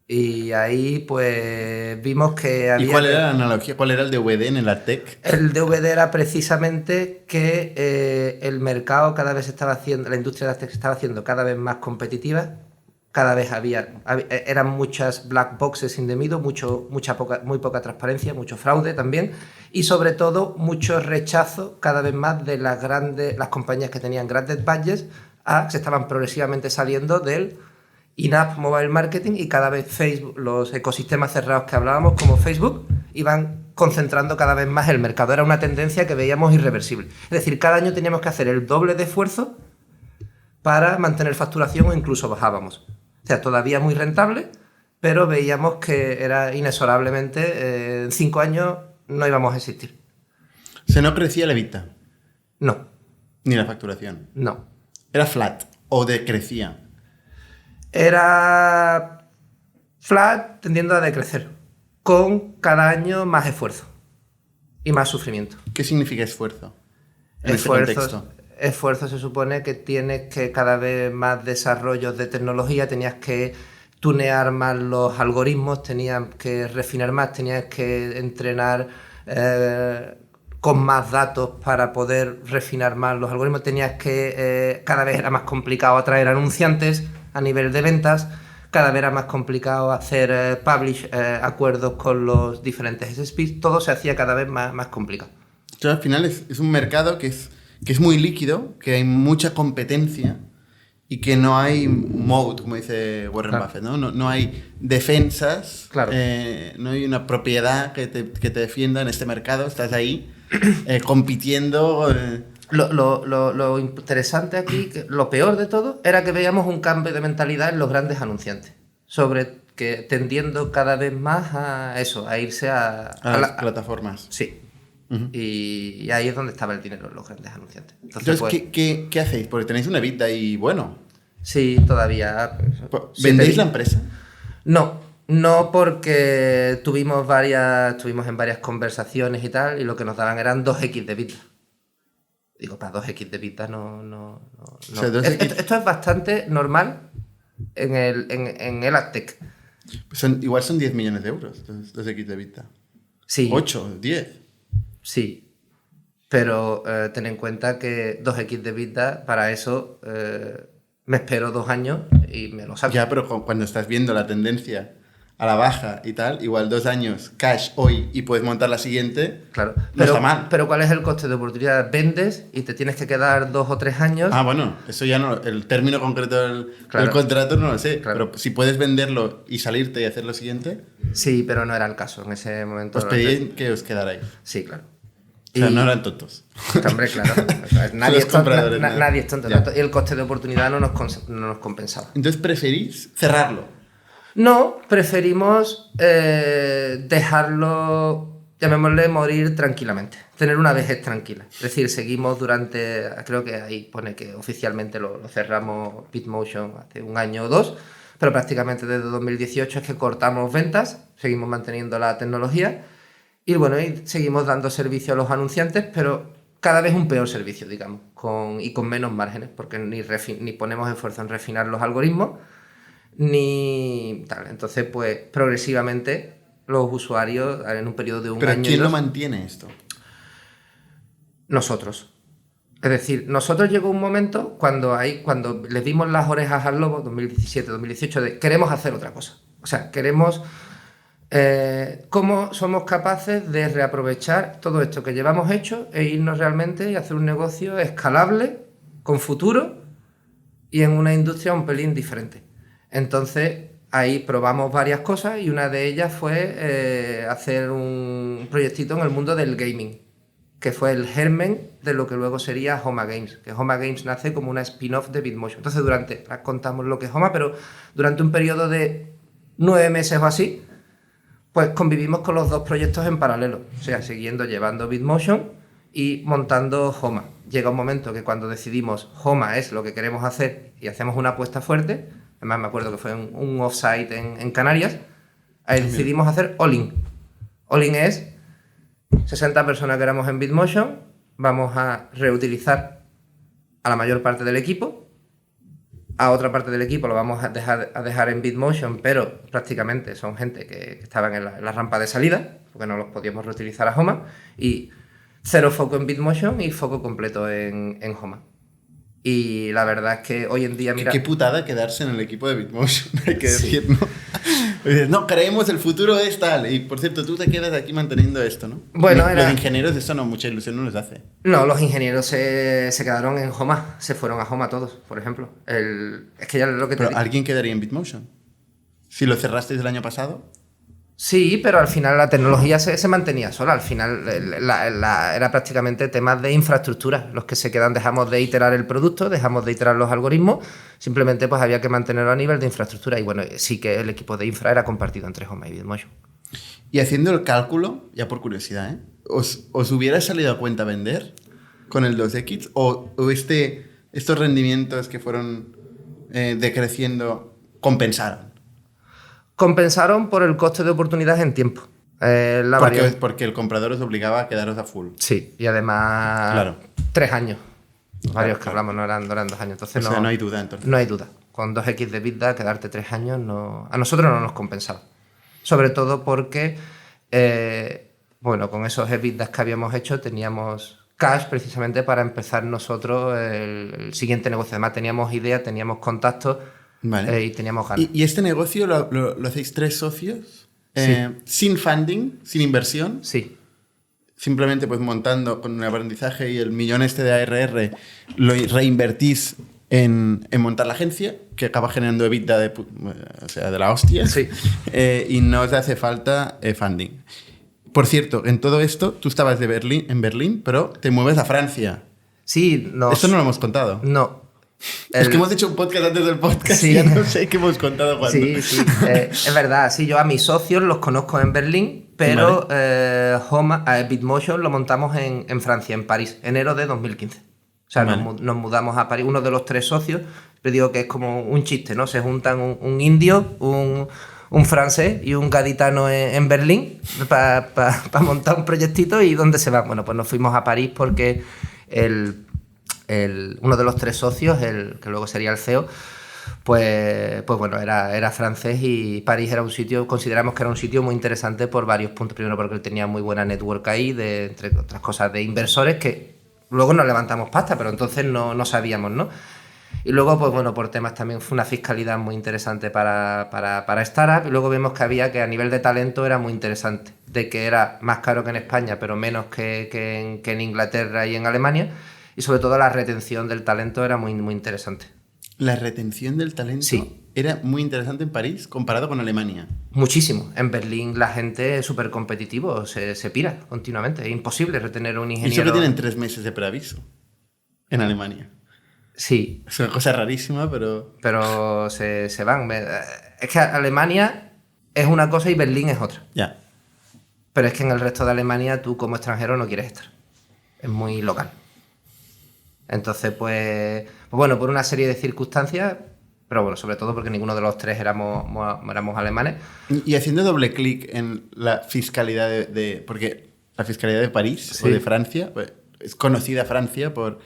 Y ahí pues vimos que había... ¿Y cuál era la analogía? ¿Cuál era el DVD en el AdTech? El DVD era precisamente que el mercado cada vez se estaba haciendo, la industria de las tech se estaba haciendo cada vez más competitiva, cada vez eran muchas black boxes in the middle, muy poca transparencia, mucho fraude también, y sobre todo mucho rechazo cada vez más de las compañías que tenían grandes budgets se estaban progresivamente saliendo del in-app mobile marketing, y cada vez Facebook, los ecosistemas cerrados que hablábamos como Facebook, iban concentrando cada vez más el mercado. Era una tendencia que veíamos irreversible. Es decir, cada año teníamos que hacer el doble de esfuerzo para mantener facturación, o incluso bajábamos. O sea, todavía muy rentable, pero veíamos que era inexorablemente, en 5 años no íbamos a existir. O sea, no crecía la EBITDA. No. Ni la facturación. No. Era flat o decrecía. Era flat tendiendo a decrecer, con cada año más esfuerzo y más sufrimiento. ¿Qué significa esfuerzo en este contexto? Esfuerzo se supone que tienes que cada vez más desarrollos de tecnología, tenías que tunear más los algoritmos, tenías que refinar más, tenías que entrenar con más datos para poder refinar más los algoritmos, tenías que cada vez era más complicado atraer anunciantes a nivel de ventas, cada vez era más complicado hacer acuerdos con los diferentes SSPs, todo se hacía cada vez más complicado. Entonces, al final es un mercado que es muy líquido, que hay mucha competencia y que no hay moat, como dice Warren Buffett, ¿no? No hay defensas, claro. No hay una propiedad que te defienda en este mercado, estás ahí compitiendo... Lo interesante aquí, lo peor de todo, era que veíamos un cambio de mentalidad en los grandes anunciantes, sobre que tendiendo cada vez más a eso, a irse a las plataformas. Sí. Uh-huh. Y ahí es donde estaba el dinero en los grandes anunciantes. Entonces pues, ¿qué hacéis? Porque tenéis una EBITDA y bueno. Sí, todavía. ¿Vendéis la empresa? No, porque estuvimos en varias conversaciones y tal, y lo que nos daban eran 2x de EBITDA. Digo, para 2x de EBITDA no. O sea, esto es bastante normal en el AdTech. Pues igual son 10 millones de euros, 2x de EBITDA. Sí. 8, 10. Sí, pero ten en cuenta que 2x de EBITDA, para eso me espero 2 años y me lo saco. Ya, pero cuando estás viendo la tendencia a la baja y tal, igual 2 años cash hoy y puedes montar la siguiente, claro. No está mal. Pero ¿cuál es el coste de oportunidad? Vendes y te tienes que quedar 2 o 3 años. Ah, bueno, eso ya no, el término concreto del contrato no lo sé, claro. Pero si puedes venderlo y salirte y hacer lo siguiente... Sí, pero no era el caso en ese momento. Os pedían que os quedarais. Sí, claro. O sea, no eran tontos. Hombre, claro. Nadie es tonto. Claro. Y el coste de oportunidad no nos compensaba. Entonces, ¿preferís cerrarlo? No, preferimos dejarlo, llamémosle, morir tranquilamente. Tener una vejez tranquila. Es decir, seguimos creo que ahí pone que oficialmente lo cerramos Bitmotion hace 1 año o 2, pero prácticamente desde 2018 es que cortamos ventas, seguimos manteniendo la tecnología. Y bueno, y seguimos dando servicio a los anunciantes, pero cada vez un peor servicio, digamos, y con menos márgenes, porque ni ponemos esfuerzo en refinar los algoritmos, ni tal. Entonces, pues, progresivamente, los usuarios, en un periodo de 1 año... ¿Pero quién lo mantiene esto? Nosotros. Es decir, nosotros llegó un momento cuando les dimos las orejas al lobo, 2017, 2018, de queremos hacer otra cosa. O sea, queremos... ¿Cómo somos capaces de reaprovechar todo esto que llevamos hecho e irnos realmente y hacer un negocio escalable, con futuro y en una industria un pelín diferente? Entonces, ahí probamos varias cosas y una de ellas fue hacer un proyectito en el mundo del gaming, que fue el germen de lo que luego sería Homa Games, que Homa Games nace como una spin-off de Bitmotion. Entonces, contamos lo que es Homa, pero durante un periodo de 9 meses o así, pues convivimos con los dos proyectos en paralelo, o sea, llevando Bitmotion y montando Homa. Llega un momento que cuando decidimos Homa es lo que queremos hacer y hacemos una apuesta fuerte, además me acuerdo que fue un offsite en Canarias, ahí decidimos hacer All-in. All-in es 60 personas que éramos en Bitmotion, vamos a reutilizar a la mayor parte del equipo, a otra parte del equipo lo vamos a dejar en Bitmotion, pero prácticamente son gente que estaban en la rampa de salida, porque no los podíamos reutilizar a Homa, y 0 foco en Bitmotion y foco completo en Homa. Y la verdad es que hoy en día, mira... Qué putada quedarse en el equipo de Bitmotion, hay que decir, ¿no? Dices, no, creemos el futuro es tal. Y por cierto, tú te quedas aquí manteniendo esto, ¿no? Bueno, Los ingenieros esto no, mucha ilusión no les hace. No, los ingenieros se quedaron en Homa, se fueron a Homa todos, por ejemplo. Es que ya lo que te Pero digo. ¿alguien quedaría en Bitmotion? Si lo cerrasteis el año pasado. Sí, pero al final la tecnología se mantenía sola. Al final era prácticamente temas de infraestructura. Los que se quedan, dejamos de iterar el producto, dejamos de iterar los algoritmos. Simplemente pues había que mantenerlo a nivel de infraestructura. Y bueno, sí que el equipo de infra era compartido entre Homa y Bitmotion. Y haciendo el cálculo, ya por curiosidad, ¿eh? ¿Os hubiera salido a cuenta vender con el 2X? ¿O estos rendimientos que fueron decreciendo compensaron? Compensaron por el coste de oportunidad en tiempo. Porque el comprador os obligaba a quedaros a full. Sí, y además Claro. 3 años. Varios Claro. que hablamos, no eran 2 años. Entonces O sea, no hay duda, entonces. No hay duda. Con 2X de vida, quedarte 3 años a nosotros no nos compensaba. Sobre todo porque, con esos EBITDAs que habíamos hecho, teníamos cash precisamente para empezar nosotros el siguiente negocio. Además, teníamos ideas, teníamos contactos. Vale. Y teníamos ganas. ¿Y este negocio lo hacéis 3 socios? Sí. Sin funding, sin inversión. Sí. Simplemente pues montando con un aprendizaje y el millón de ARR lo reinvertís en montar la agencia, que acaba generando EBITDA de la hostia. Sí. Y no os hace falta funding. Por cierto, en todo esto, tú estabas en Berlín, pero te mueves a Francia. Sí, Esto no lo hemos contado. No. Es que hemos hecho un podcast antes del podcast Sí. y ya no sé qué hemos contado cuándo. Sí, sí. Es verdad, sí, yo a mis socios los conozco en Berlín, pero Bitmotion lo montamos en Francia, en París, enero de 2015. O sea, Vale. nos mudamos a París. Uno de los 3 socios, pero digo que es como un chiste, ¿no? Se juntan un indio, un francés y un gaditano en Berlín para montar un proyectito. ¿Y dónde se van? Bueno, pues nos fuimos a París porque uno de los 3 socios, que luego sería el CEO, pues bueno, era francés y París era un sitio, consideramos que era un sitio muy interesante por varios puntos. Primero porque él tenía muy buena network ahí, entre otras cosas, de inversores que luego nos levantamos pasta, pero entonces no sabíamos, ¿no? Y luego, pues bueno, por temas también fue una fiscalidad muy interesante para startup. Y luego vimos que a nivel de talento era muy interesante, de que era más caro que en España, pero menos que en Inglaterra y en Alemania. Y sobre todo la retención del talento era muy, muy interesante. La retención del talento Sí. era muy interesante en París comparado con Alemania. Muchísimo. En Berlín la gente es súper competitivo, se pira continuamente. Es imposible retener un Y ingeniero. eso que tienen 3 meses de preaviso en Alemania. Sí, Es una cosa rarísima, pero... pero se van. Es que Alemania es una cosa y Berlín es otra. Ya. Pero es que en el resto de Alemania tú como extranjero no quieres estar. Es muy local. Entonces, pues bueno, por una serie de circunstancias, pero bueno, sobre todo porque ninguno de los 3 éramos alemanes. Y haciendo doble clic en la fiscalidad porque la fiscalidad de París Sí. o de Francia, pues, es conocida Francia por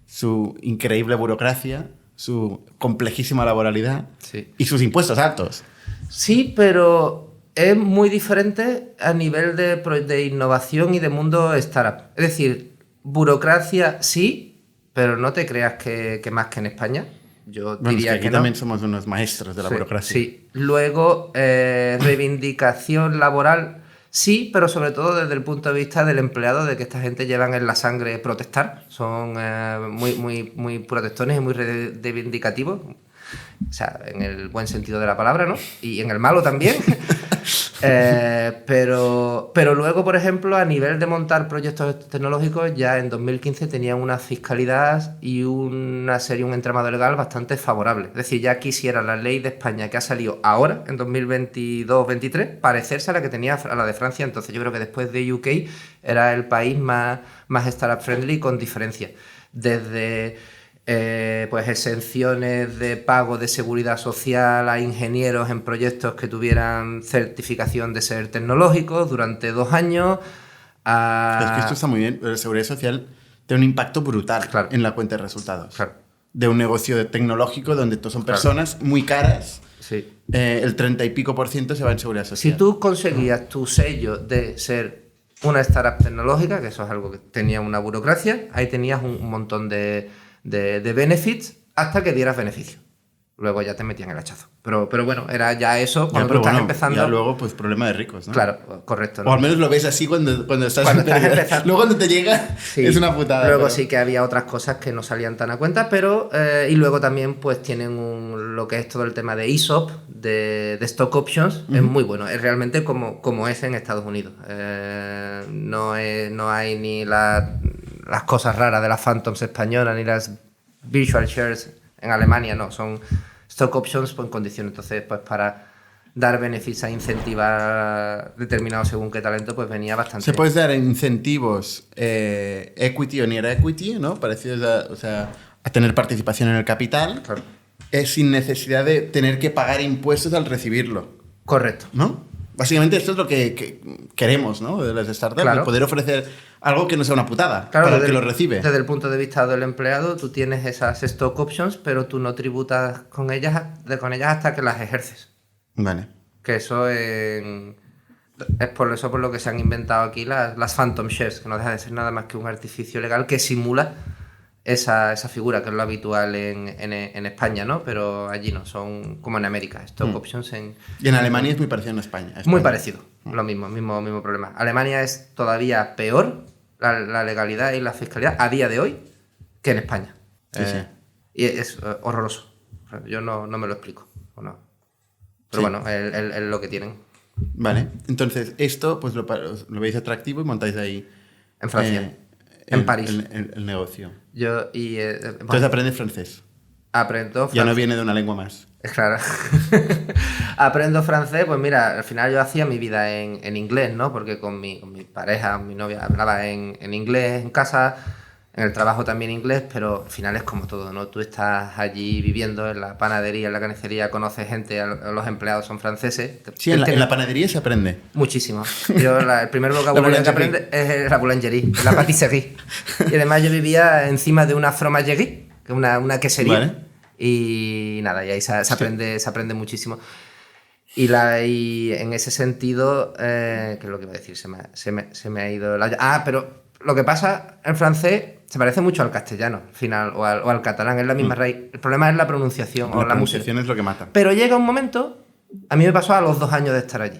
su increíble burocracia, su complejísima laboralidad Sí. y sus impuestos altos. Sí, pero es muy diferente a nivel de innovación y de mundo startup. Es decir, burocracia sí, pero no te creas que más que en España. Yo Bueno, es que diría aquí que no. también somos unos maestros de la burocracia. Sí. Luego, reivindicación laboral, sí, pero sobre todo desde el punto de vista del empleado, de que esta gente llevan en la sangre protestar. Son muy, muy, muy protestones y muy reivindicativos. O sea, en el buen sentido de la palabra, ¿no? Y en el malo también. Pero luego, por ejemplo, a nivel de montar proyectos tecnológicos, ya en 2015 tenían una fiscalidad y un entramado legal bastante favorable. Es decir, ya quisiera la ley de España que ha salido ahora, en 2022-23, parecerse a la que tenía a la de Francia. Entonces yo creo que después de UK era el país más startup friendly con diferencia. Desde pues exenciones de pago de seguridad social a ingenieros en proyectos que tuvieran certificación de ser tecnológicos durante 2 años. Es que esto está muy bien, pero la seguridad social tiene un impacto brutal en la cuenta de resultados. Claro. De un negocio tecnológico donde todos son personas muy caras. Sí. El 30 y pico % se va en seguridad social. Si tú conseguías tu sello de ser una startup tecnológica, que eso es algo que tenía una burocracia, ahí tenías un montón de benefits hasta que dieras beneficio. Luego ya te metían el hachazo. Pero bueno, era ya eso cuando tú estás empezando. Ya luego, pues problema de ricos, ¿no? Claro, correcto, ¿no? O al menos lo ves así cuando estás empezando. Luego cuando te llega, sí. Es una putada. Luego pero... sí que había otras cosas que no salían tan a cuenta, pero... y luego también pues tienen lo que es todo el tema de ESOP, de stock options, es muy bueno. Es realmente como es en Estados Unidos. No hay ni las cosas raras de las Phantoms españolas, ni las virtual shares en Alemania, no, son stock options en condiciones. Entonces, pues para dar beneficios a incentivar determinado según qué talento, pues venía bastante. Se puede dar incentivos equity o near equity, ¿no? Parecidos a tener participación en el capital, claro. Sin necesidad de tener que pagar impuestos al recibirlo. Correcto. ¿No? Básicamente esto es lo que queremos, ¿no? De las startups, claro. Poder ofrecer algo que no sea una putada para el que lo recibe. Desde el punto de vista del empleado, tú tienes esas stock options, pero tú no tributas con ellas hasta que las ejerces. Vale. Que eso es por eso por lo que se han inventado aquí las Phantom Shares, que no deja de ser nada más que un artificio legal que simula esa figura, que es lo habitual en España, ¿no? Pero allí no, son como en América, stock options Y en Alemania es muy parecido a España. Muy parecido, lo mismo problema. Alemania es todavía peor, la legalidad y la fiscalidad, a día de hoy, que en España. Sí. Y es horroroso. Yo no me lo explico. No. Pero bueno, es lo que tienen. Vale, entonces esto pues lo veis atractivo y montáis ahí... En Francia. En París. El negocio. Entonces aprendes francés. Aprendo francés. Ya no viene de una lengua más. Claro. Aprendo francés, pues mira, al final yo hacía mi vida en inglés, ¿no? Porque con mi pareja, mi novia, hablaba en inglés en casa, en el trabajo también inglés, pero al final es como todo, ¿no? Tú estás allí viviendo en la panadería, en la carnicería, conoces gente, los empleados son franceses. Sí, en la panadería se aprende. Muchísimo. Yo el primer vocabulario que aprende es la boulangerie, la patisserie. Y además yo vivía encima de una fromagerie, que es una quesería. Vale. Y nada, y ahí se aprende muchísimo. Y en ese sentido, ¿qué es lo que iba a decir? Se me ha ido la... pero lo que pasa en francés se parece mucho al castellano, al final, o al catalán, es la misma raíz. El problema es la pronunciación o la pronunciación música. Es lo que mata. Pero llega un momento, a mí me pasó a los 2 años de estar allí,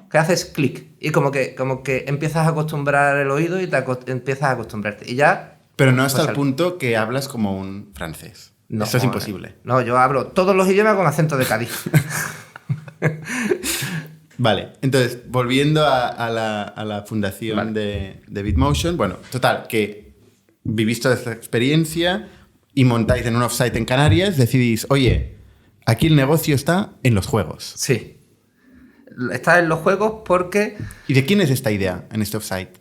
que haces clic y como que empiezas a acostumbrar el oído y empiezas a acostumbrarte. Y ya... Pero no hasta el punto que hablas como un francés. No, eso es imposible. No, yo hablo todos los idiomas con acento de Cádiz. Vale, entonces, volviendo a la fundación de Bitmotion, bueno, total, que vivís toda esta experiencia y montáis en un offsite en Canarias, decidís, oye, aquí el negocio está en los juegos. Sí, está en los juegos porque... ¿Y de quién es esta idea en este offsite?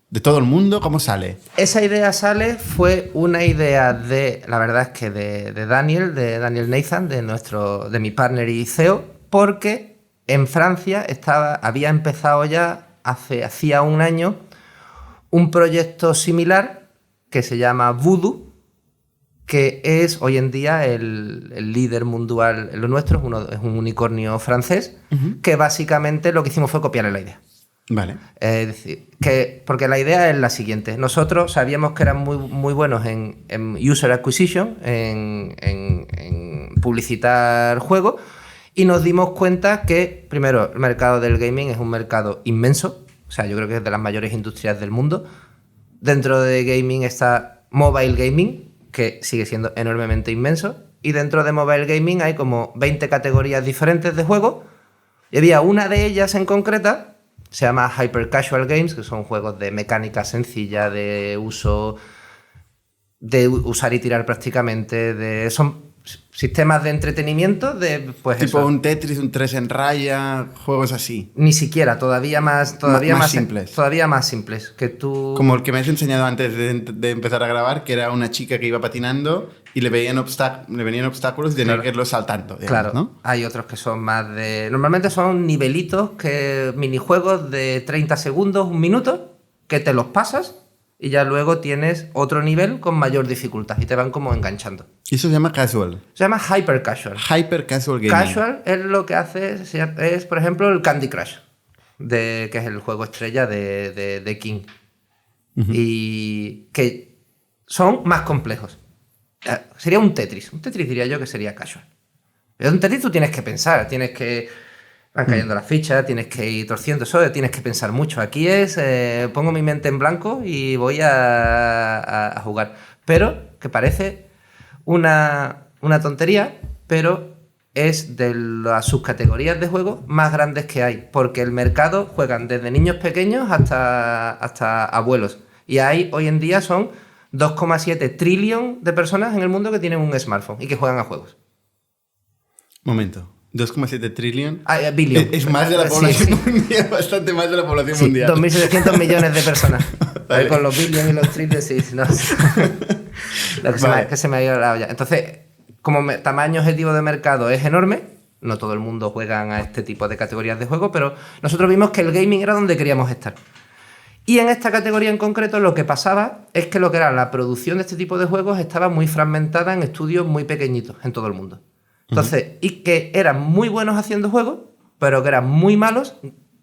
¿De todo el mundo? ¿Cómo sale? Esa idea fue una idea la verdad es que de Daniel Nathan, de mi partner y CEO, porque en Francia había empezado ya hacía 1 año un proyecto similar que se llama Voodoo, que es hoy en día el líder mundial en lo nuestro, es un unicornio francés, que básicamente lo que hicimos fue copiarle la idea. Vale. Es decir, porque la idea es la siguiente. Nosotros sabíamos que eran muy, muy buenos en user acquisition, en publicitar juegos, y nos dimos cuenta que, primero, el mercado del gaming es un mercado inmenso. O sea, yo creo que es de las mayores industrias del mundo. Dentro de gaming está mobile gaming, que sigue siendo enormemente inmenso. Y dentro de mobile gaming hay como 20 categorías diferentes de juegos, Y había una de ellas en concreta, se llama Hyper Casual Games, que son juegos de mecánica sencilla, de uso, de usar y tirar prácticamente, son sistemas de entretenimiento de pues tipo eso. un Tetris, un 3 en raya, juegos así. Ni siquiera, todavía más simples. Todavía más simples. Que tú... Como el que me has enseñado antes de empezar a grabar, que era una chica que iba patinando y le venían obstáculos y tenía que irlo saltando. Digamos, claro, ¿no? hay otros que son más de... Normalmente son nivelitos, minijuegos de 30 segundos, un minuto, que te los pasas y ya luego tienes otro nivel con mayor dificultad y te van como enganchando. Y eso se llama casual. Se llama Hyper Casual. Hyper casual gaming. Casual es lo que hace, es por ejemplo el Candy Crush, que es el juego estrella de King. Y que son más complejos. Sería un Tetris. Un Tetris diría yo que sería casual. Pero un Tetris tú tienes que pensar, tienes que... Van cayendo las fichas, tienes que ir torciendo eso, tienes que pensar mucho. Aquí es, pongo mi mente en blanco y voy a jugar. Pero, que parece una tontería, pero es de las subcategorías de juegos más grandes que hay. Porque el mercado juegan desde niños pequeños hasta abuelos. Y hay, hoy en día, son 2,7 trillón de personas en el mundo que tienen un smartphone y que juegan a juegos. Momento. 2,7 trillón. Billion. Es más de la población mundial, bastante más de la población mundial. 2.700 millones de personas. Vale. Con los billions y los trillions, sí. No. Que se me ha ido la olla. Entonces, como tamaño objetivo de mercado es enorme, no todo el mundo juega a este tipo de categorías de juego, pero nosotros vimos que el gaming era donde queríamos estar. Y en esta categoría en concreto lo que pasaba es que lo que era la producción de este tipo de juegos estaba muy fragmentada en estudios muy pequeñitos en todo el mundo. Entonces, y que eran muy buenos haciendo juegos, pero que eran muy malos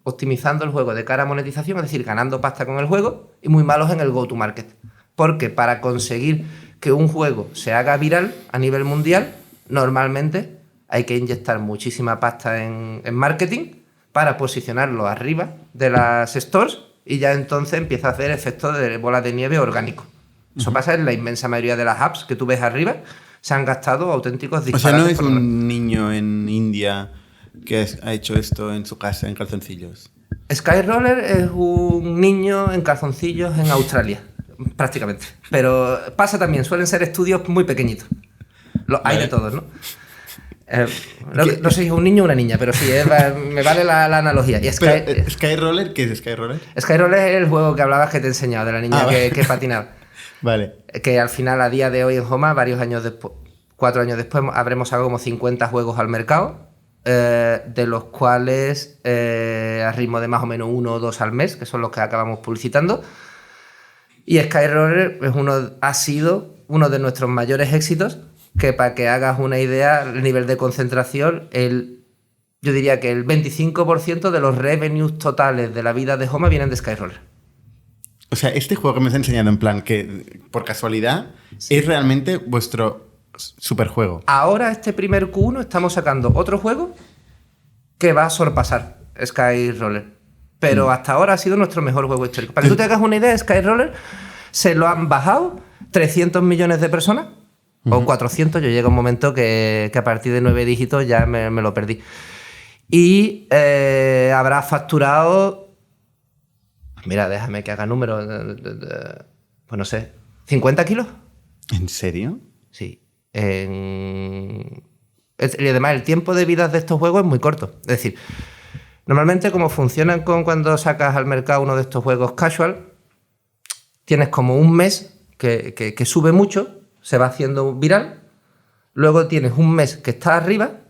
optimizando el juego de cara a monetización, es decir, ganando pasta con el juego, y muy malos en el go-to-market. Porque para conseguir que un juego se haga viral a nivel mundial, normalmente hay que inyectar muchísima pasta en marketing para posicionarlo arriba de las stores y ya entonces empieza a hacer efecto de bola de nieve orgánico. Eso pasa en la inmensa mayoría de las apps que tú ves arriba. Se han gastado auténticos disparates. O sea, no es un niño en India que ha hecho esto en su casa en calzoncillos. Skyroller es un niño en calzoncillos en Australia, prácticamente. Pero pasa también, suelen ser estudios muy pequeñitos. Hay de todos, ¿no? No sé si es un niño o una niña, pero sí, me vale la analogía. Y ¿Skyroller? ¿Qué es Skyroller? Skyroller es el juego que hablabas que te he enseñado, de la niña que patinaba. Vale. Que al final, a día de hoy en Homa, 4 años después, habremos sacado como 50 juegos al mercado, de los cuales a ritmo de más o menos 1 o 2 al mes, que son los que acabamos publicitando. Y Skyroller ha sido uno de nuestros mayores éxitos, que para que hagas una idea, el nivel de concentración, yo diría que el 25% de los revenues totales de la vida de Homa vienen de Skyroller. O sea, este juego que me has enseñado en plan que, por casualidad, es realmente vuestro superjuego. Ahora, este primer Q1, estamos sacando otro juego que va a sorpasar Skyroller. Pero hasta ahora ha sido nuestro mejor juego histórico. Para que tú te hagas una idea, Skyroller se lo han bajado 300 millones de personas, o 400, yo llega un momento que a partir de 9 dígitos ya me lo perdí. Y habrá facturado... Mira, déjame que haga números. Pues no sé, ¿50 kilos? ¿En serio? Sí. Y además, el tiempo de vida de estos juegos es muy corto. Es decir, normalmente como funcionan cuando sacas al mercado uno de estos juegos casual, tienes como un mes que sube mucho, se va haciendo viral, luego tienes un mes que está arriba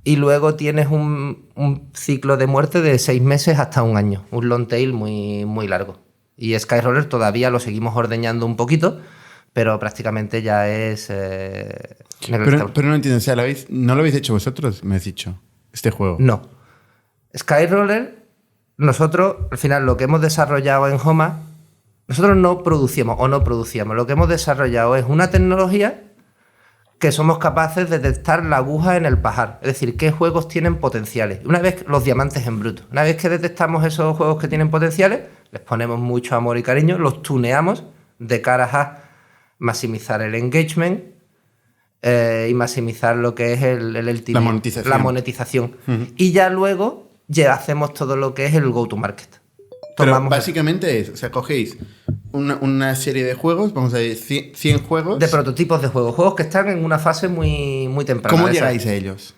y luego tienes un ciclo de muerte de 6 meses hasta un año, un long tail muy, muy largo. Y Skyroller todavía lo seguimos ordeñando un poquito, pero prácticamente ya es... pero no entiendo, o sea, ¿no lo habéis hecho vosotros, me has dicho, este juego? No. Skyroller, nosotros, al final, lo que hemos desarrollado en Homa, nosotros no producíamos, lo que hemos desarrollado es una tecnología que somos capaces de detectar la aguja en el pajar, es decir, qué juegos tienen potenciales. Una vez los diamantes en bruto, una vez que detectamos esos juegos que tienen potenciales, les ponemos mucho amor y cariño, los tuneamos de cara a maximizar el engagement, y maximizar lo que es el LTV, La monetización. Y ya luego ya hacemos todo lo que es el go-to-market. Pero básicamente es, o sea, cogéis una serie de juegos, vamos a decir 100 juegos. De prototipos de juegos que están en una fase muy, muy temprana. ¿Cómo llegáis a ellos?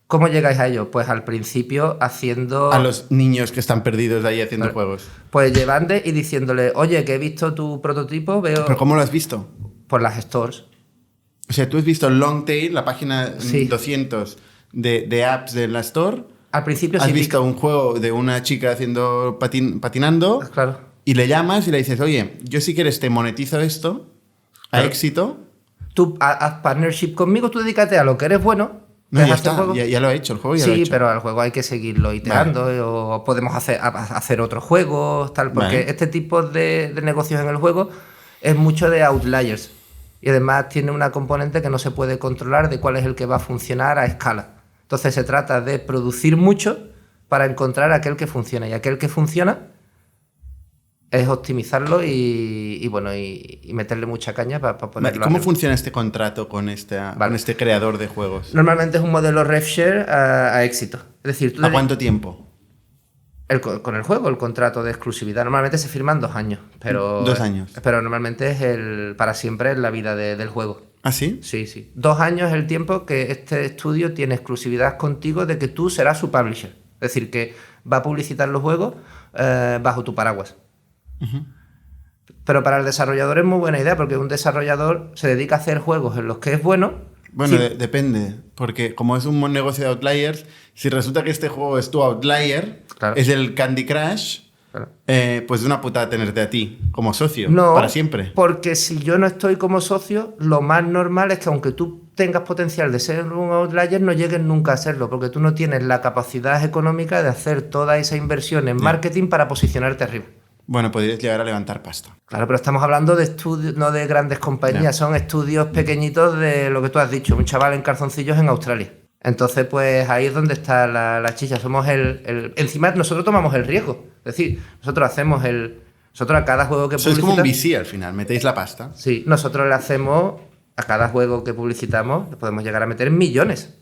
¿Cómo llegáis a ellos? Pues al principio haciendo... A los niños que están perdidos ahí haciendo juegos. Pues llevando y diciéndole, oye, que he visto tu prototipo, veo... ¿Pero cómo lo has visto? Por las stores. O sea, tú has visto Longtail, la página 200 de apps de la Store. Al principio has visto un juego de una chica haciendo patinando. Claro. Y le llamas y le dices, oye, yo si quieres te monetizo esto a éxito. Tú haz partnership conmigo, tú dedícate a lo que eres bueno. No, ya está, ya lo ha hecho, el juego ya lo ha hecho. Sí, pero al juego hay que seguirlo iterando, o podemos hacer otros juegos, tal, porque este tipo de negocios en el juego es mucho de outliers. Y además tiene una componente que no se puede controlar de cuál es el que va a funcionar a escala. Entonces se trata de producir mucho para encontrar aquel que funciona. Y aquel que funciona es optimizarlo y meterle mucha caña para ponerlo. ¿Cómo funciona este contrato con este creador de juegos? Normalmente es un modelo rev share a éxito. Es decir, ¿A cuánto tiempo? Con el juego, el contrato de exclusividad. Normalmente se firman 2 años. Pero, 2 años. Pero normalmente es para siempre en la vida del juego. ¿Ah, sí? Sí. 2 años es el tiempo que este estudio tiene exclusividad contigo de que tú serás su publisher. Es decir, que va a publicitar los juegos bajo tu paraguas. Uh-huh. Pero para el desarrollador es muy buena idea, porque un desarrollador se dedica a hacer juegos en los que es bueno. Bueno, sí. Depende, porque como es un buen negocio de outliers, si resulta que este juego es tu outlier, claro, es el Candy Crush, claro, pues es una putada tenerte a ti como socio, para siempre. Porque si yo no estoy como socio, lo más normal es que aunque tú tengas potencial de ser un outlier, no llegues nunca a serlo, porque tú no tienes la capacidad económica de hacer toda esa inversión en marketing para posicionarte arriba. Bueno, podrías llegar a levantar pasta. Claro, pero estamos hablando de estudios, no de grandes compañías, son estudios pequeñitos de lo que tú has dicho, un chaval en calzoncillos en Australia. Entonces, pues ahí es donde está la chicha. Somos encima nosotros tomamos el riesgo. Es decir, nosotros hacemos nosotros a cada juego que publicitamos... Es como un VC al final, metéis la pasta. Sí, nosotros le hacemos, a cada juego que publicitamos, le podemos llegar a meter millones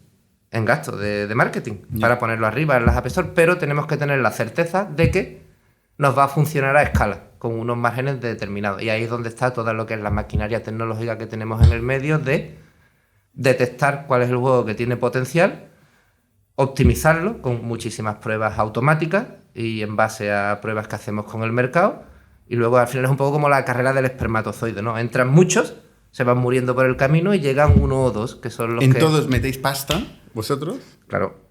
en gastos de marketing para ponerlo arriba en las App Store, pero tenemos que tener la certeza de que nos va a funcionar a escala, con unos márgenes determinados. Y ahí es donde está toda lo que es la maquinaria tecnológica que tenemos en el medio de detectar cuál es el juego que tiene potencial, optimizarlo con muchísimas pruebas automáticas y en base a pruebas que hacemos con el mercado. Y luego al final es un poco como la carrera del espermatozoide, ¿no? Entran muchos, se van muriendo por el camino y llegan 1 o 2, que son los ¿En todos metéis pasta, vosotros? Claro.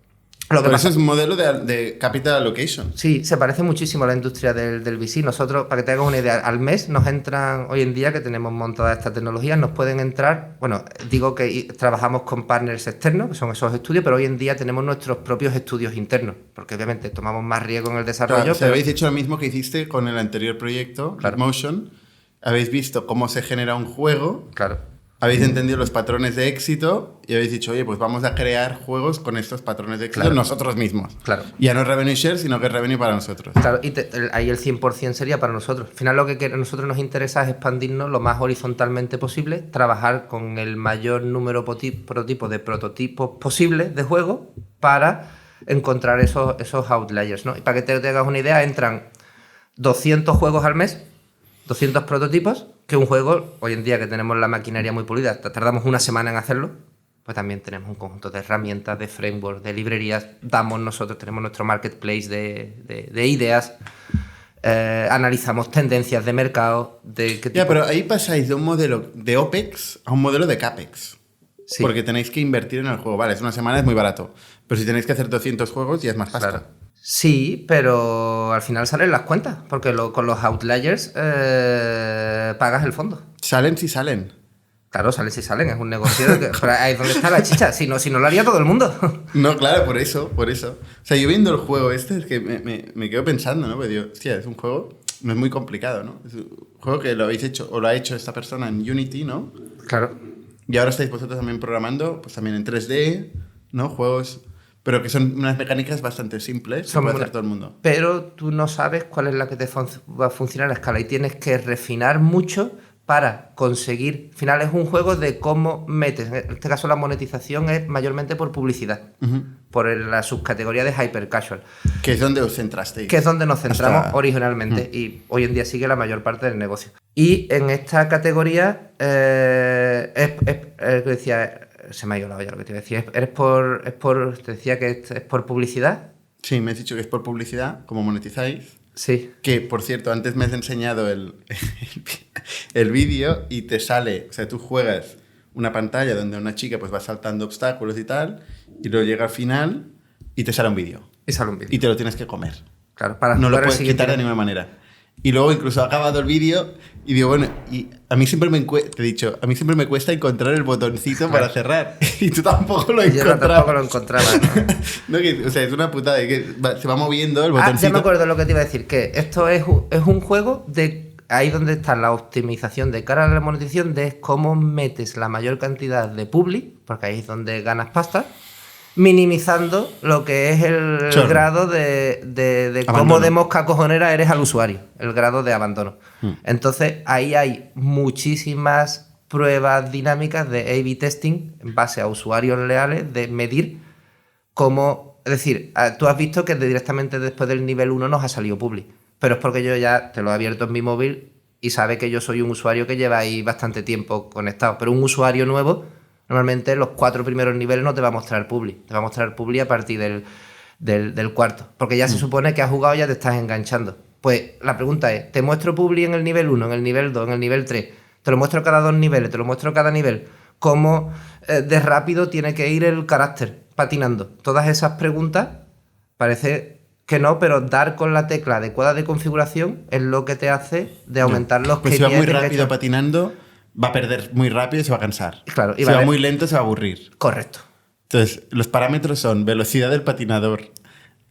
Pero eso es un modelo de capital allocation. Sí, se parece muchísimo a la industria del VC. Nosotros, para que te hagas una idea, al mes nos entran, hoy en día que tenemos montada esta tecnología, nos pueden entrar, bueno, digo que trabajamos con partners externos, que son esos estudios, pero hoy en día tenemos nuestros propios estudios internos, porque obviamente tomamos más riesgo en el desarrollo. Claro, habéis hecho lo mismo que hiciste con el anterior proyecto, claro, Motion. Habéis visto cómo se genera un juego. Claro. Habéis entendido los patrones de éxito y habéis dicho, oye, pues vamos a crear juegos con estos patrones de éxito nosotros mismos. Claro. Ya no es revenue share, sino que es revenue para nosotros. Claro, y ahí el 100% sería para nosotros. Al final lo que a nosotros nos interesa es expandirnos lo más horizontalmente posible, trabajar con el mayor número de prototipos posibles de juegos para encontrar esos outliers, ¿no? Y para que te hagas una idea, entran 200 juegos al mes, 200 prototipos, que un juego, hoy en día que tenemos la maquinaria muy pulida, tardamos 1 semana en hacerlo, pues también tenemos un conjunto de herramientas, de frameworks, de librerías, tenemos nuestro marketplace de ideas, analizamos tendencias de mercado, pero ahí pasáis de un modelo de OPEX a un modelo de CAPEX. Sí. Porque tenéis que invertir en el juego. Vale, es 1 semana, es muy barato. Pero si tenéis que hacer 200 juegos, ya es más pasta. Claro. Sí, pero al final salen las cuentas, porque con los outliers pagas el fondo. ¿Salen si salen? Claro, salen si salen, es un negocio. Pero ahí es donde está la chicha, si no lo haría todo el mundo. No, claro, por eso. O sea, yo viendo el juego es que me quedo pensando, ¿no? Porque digo, hostia, es un juego, no es muy complicado, ¿no? Es un juego que lo habéis hecho, o lo ha hecho esta persona en Unity, ¿no? Claro. Y ahora estáis vosotros también programando, pues también en 3D, ¿no? Juegos... Pero que son unas mecánicas bastante simples, que puede hacer todo el mundo. Pero tú no sabes cuál es la que te va a funcionar a escala y tienes que refinar mucho para conseguir... Al final es un juego de cómo metes. En este caso la monetización es mayormente por publicidad, por la subcategoría de hyper casual. Que es donde os centrasteis. Que es donde nos centramos originalmente, Mm. y hoy en día sigue la mayor parte del negocio. Y en esta categoría decía, se me ha ido la olla lo que te iba a decir. Te decía que es por publicidad. Sí, me has dicho que es por publicidad, como monetizáis. Sí. Que, por cierto, antes me has enseñado el vídeo y te sale, o sea, tú juegas una pantalla donde una chica pues va saltando obstáculos y tal, y luego llega al final y te sale un vídeo. Y sale un vídeo. Y te lo tienes que comer. Claro, para No lo jugar el puedes siguiente quitar de nivel. ninguna manera. Y luego incluso ha acabado el vídeo y digo, bueno, y a mí siempre te he dicho, a mí siempre me cuesta encontrar el botoncito para cerrar. Y tú tampoco lo Yo encontrabas. tampoco lo encontraba. ¿No? No, o sea, es una putada, se va moviendo el botoncito. Ya me acuerdo lo que te iba a decir, que esto es un juego de... Ahí donde está la optimización de cara a la monetización, de cómo metes la mayor cantidad de publi, porque ahí es donde ganas pasta, minimizando lo que es el Chorro. grado de cómo Abandono. de mosca cojonera eres al usuario, el grado de abandono. Entonces ahí hay muchísimas pruebas dinámicas de A/B testing en base a usuarios reales, de medir cómo... Es decir, tú has visto que directamente después del nivel 1 nos ha salido publi, pero es porque yo ya te lo he abierto en mi móvil y sabe que yo soy un usuario que lleva ahí bastante tiempo conectado, pero un usuario nuevo... Normalmente los 4 primeros niveles no te va a mostrar publi. Te va a mostrar publi a partir del cuarto. Porque ya se supone que has jugado y ya te estás enganchando. Pues la pregunta es, ¿te muestro publi en el nivel 1, en el nivel 2, en el nivel 3? ¿Te lo muestro cada 2 niveles? ¿Te lo muestro cada nivel? ¿Cómo de rápido tiene que ir el carácter patinando? Todas esas preguntas parece que no, pero dar con la tecla adecuada de configuración es lo que te hace de aumentar los Pues si va KPIs muy de rápido engagement. patinando, va a perder muy rápido y se va a cansar. Claro, y si va vale. muy lento, se va a aburrir. Correcto. Entonces, los parámetros son velocidad del patinador,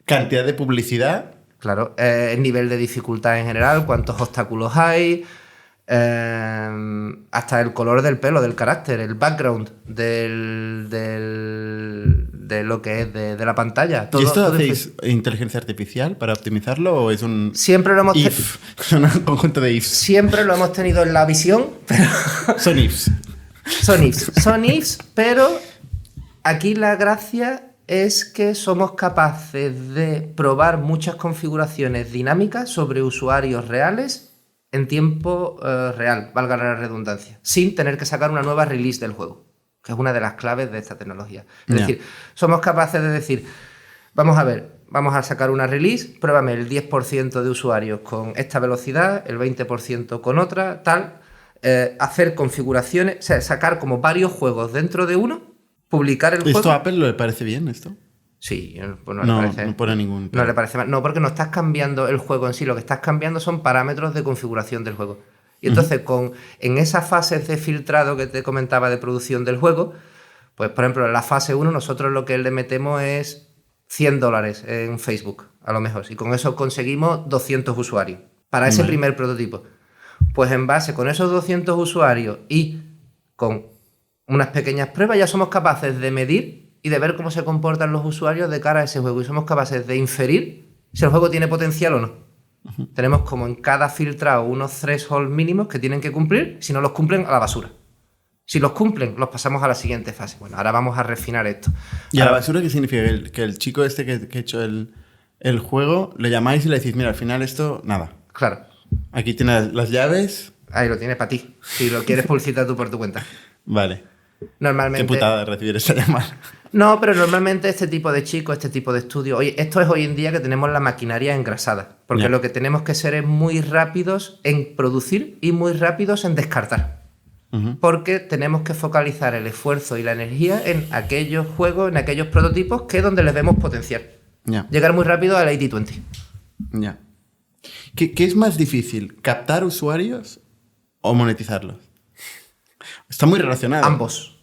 cantidad de publicidad. Claro, el nivel de dificultad en general, cuántos obstáculos hay, hasta el color del pelo, del carácter, el background de lo que es de la pantalla. ¿Y esto todo hacéis inteligencia artificial para optimizarlo o es un Siempre lo hemos if? Son un conjunto de ifs. siempre lo hemos tenido en la visión, pero Son ifs. son ifs, pero aquí la gracia es que somos capaces de probar muchas configuraciones dinámicas sobre usuarios reales en tiempo real, valga la redundancia, sin tener que sacar una nueva release del juego, que es una de las claves de esta tecnología. Es decir, somos capaces de decir, vamos a ver, vamos a sacar una release, pruébame el 10% de usuarios con esta velocidad, el 20% con otra, tal, hacer configuraciones, o sea, sacar como varios juegos dentro de uno, publicar el ¿Esto juego. a Apple le parece bien esto? Sí, pues No, le parece, no pone ningún... no le parece mal. No, porque no estás cambiando el juego en sí, lo que estás cambiando son parámetros de configuración del juego. Y entonces, en esas fases de filtrado que te comentaba de producción del juego, pues por ejemplo, en la fase 1 nosotros lo que le metemos es $100 en Facebook, a lo mejor. Y con eso conseguimos 200 usuarios para ese primer prototipo. Pues en base con esos 200 usuarios y con unas pequeñas pruebas ya somos capaces de medir y de ver cómo se comportan los usuarios de cara a ese juego. Y somos capaces de inferir si el juego tiene potencial o no. Tenemos como en cada filtrado unos thresholds mínimos que tienen que cumplir. Si no los cumplen, a la basura. Si los cumplen, los pasamos a la siguiente fase. Bueno, ahora vamos a refinar esto. ¿Y a la basura qué significa? Que el chico este que ha hecho el juego, le llamáis y le decís, mira, al final esto, nada. Claro, Aquí tienes las llaves. ahí lo tienes para ti. Si lo quieres publicitar tú por tu cuenta. Vale. Normalmente... Qué putada recibir esa llamada. No, pero normalmente este tipo de chicos, este tipo de estudios... Oye, esto es hoy en día que tenemos la maquinaria engrasada. Porque Ya. lo que tenemos que ser es muy rápidos en producir y muy rápidos en descartar. Porque tenemos que focalizar el esfuerzo y la energía en aquellos juegos, en aquellos prototipos que es donde les vemos potencial. Ya, Llegar muy rápido al 80-20. ya. ¿Qué es más difícil? ¿Captar usuarios o monetizarlos? Está muy relacionado. Ambos.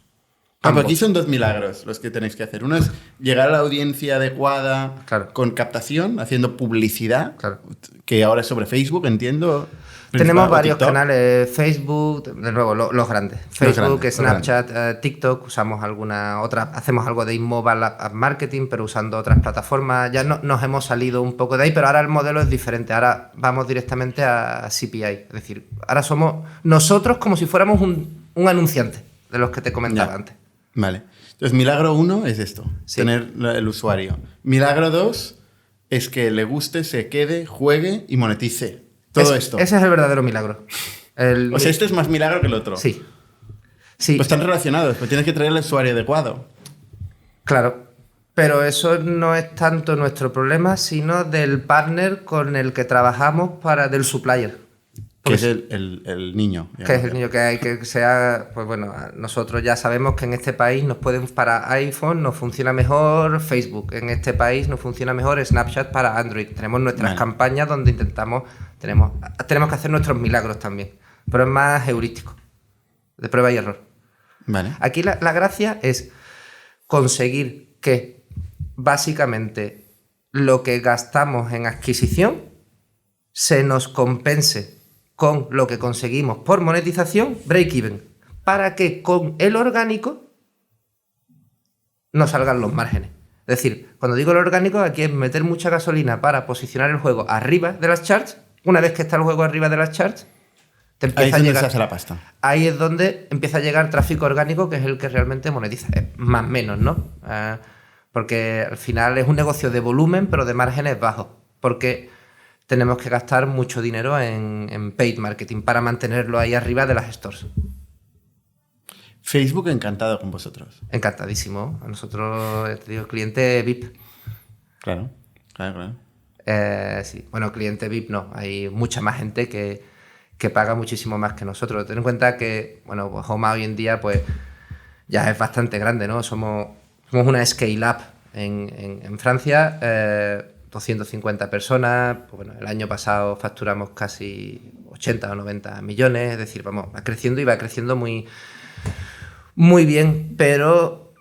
Pero aquí son 2 milagros los que tenéis que hacer. Uno es llegar a la audiencia adecuada, Claro. con captación, haciendo publicidad, Claro. que ahora es sobre Facebook, entiendo. Tenemos o varios TikTok. canales, Facebook, de nuevo, los grandes. Facebook, grandes, Snapchat, TikTok, usamos alguna otra, hacemos algo de in-mobile app marketing, pero usando otras plataformas. Ya nos hemos salido un poco de ahí, pero ahora el modelo es diferente. Ahora vamos directamente a CPI. Es decir, ahora somos nosotros como si fuéramos un anunciante de los que te comentaba Ya. antes. Vale. Entonces, milagro 1 es esto, Sí. tener el usuario. Milagro 2 es que le guste, se quede, juegue y monetice. Todo esto. Ese es el verdadero milagro. O sea, este es más milagro que el otro. Sí. Sí, Pues están relacionados, pero tienes que traer el usuario adecuado. claro. Pero eso no es tanto nuestro problema, sino del partner con el que trabajamos del supplier. Que es el niño. Que es el niño que hay que sea, pues bueno, nosotros ya sabemos que en este país para iPhone nos funciona mejor Facebook, en este país nos funciona mejor Snapchat para Android. Tenemos nuestras Vale. campañas donde tenemos que hacer nuestros milagros también, pero es más heurístico, de prueba y error. Vale. Aquí la gracia es conseguir que básicamente lo que gastamos en adquisición se nos compense con lo que conseguimos por monetización, break-even, para que con el orgánico no salgan los márgenes. Es decir, cuando digo el orgánico, aquí es meter mucha gasolina para posicionar el juego arriba de las charts. Una vez que está el juego arriba de las charts, te Ahí es empieza a donde se llegar. hace la pasta. Ahí es donde empieza a llegar tráfico orgánico, que es el que realmente monetiza. Más o menos, ¿no? Porque al final es un negocio de volumen, pero de márgenes bajos. Porque tenemos que gastar mucho dinero en paid marketing para mantenerlo ahí arriba de las stores. Facebook encantado con vosotros. Encantadísimo. A nosotros, te digo, cliente VIP. Claro, claro. Sí. Bueno, cliente VIP no. Hay mucha más gente que paga muchísimo más que nosotros. Ten en cuenta que, bueno, pues Homa hoy en día pues ya es bastante grande, ¿no? Somos una scale-up en Francia, 250 personas. Pues bueno, el año pasado facturamos casi 80 o 90 millones. Es decir, vamos, va creciendo y va creciendo muy, muy bien, pero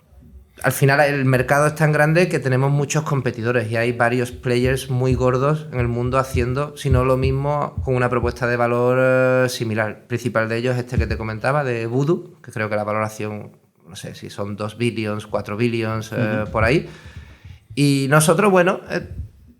al final el mercado es tan grande que tenemos muchos competidores y hay varios players muy gordos en el mundo haciendo, si no lo mismo, con una propuesta de valor similar. El principal de ellos es este que te comentaba, de Voodoo, que creo que la valoración, no sé si son 2 billions, 4 billions, por ahí. Y nosotros, bueno,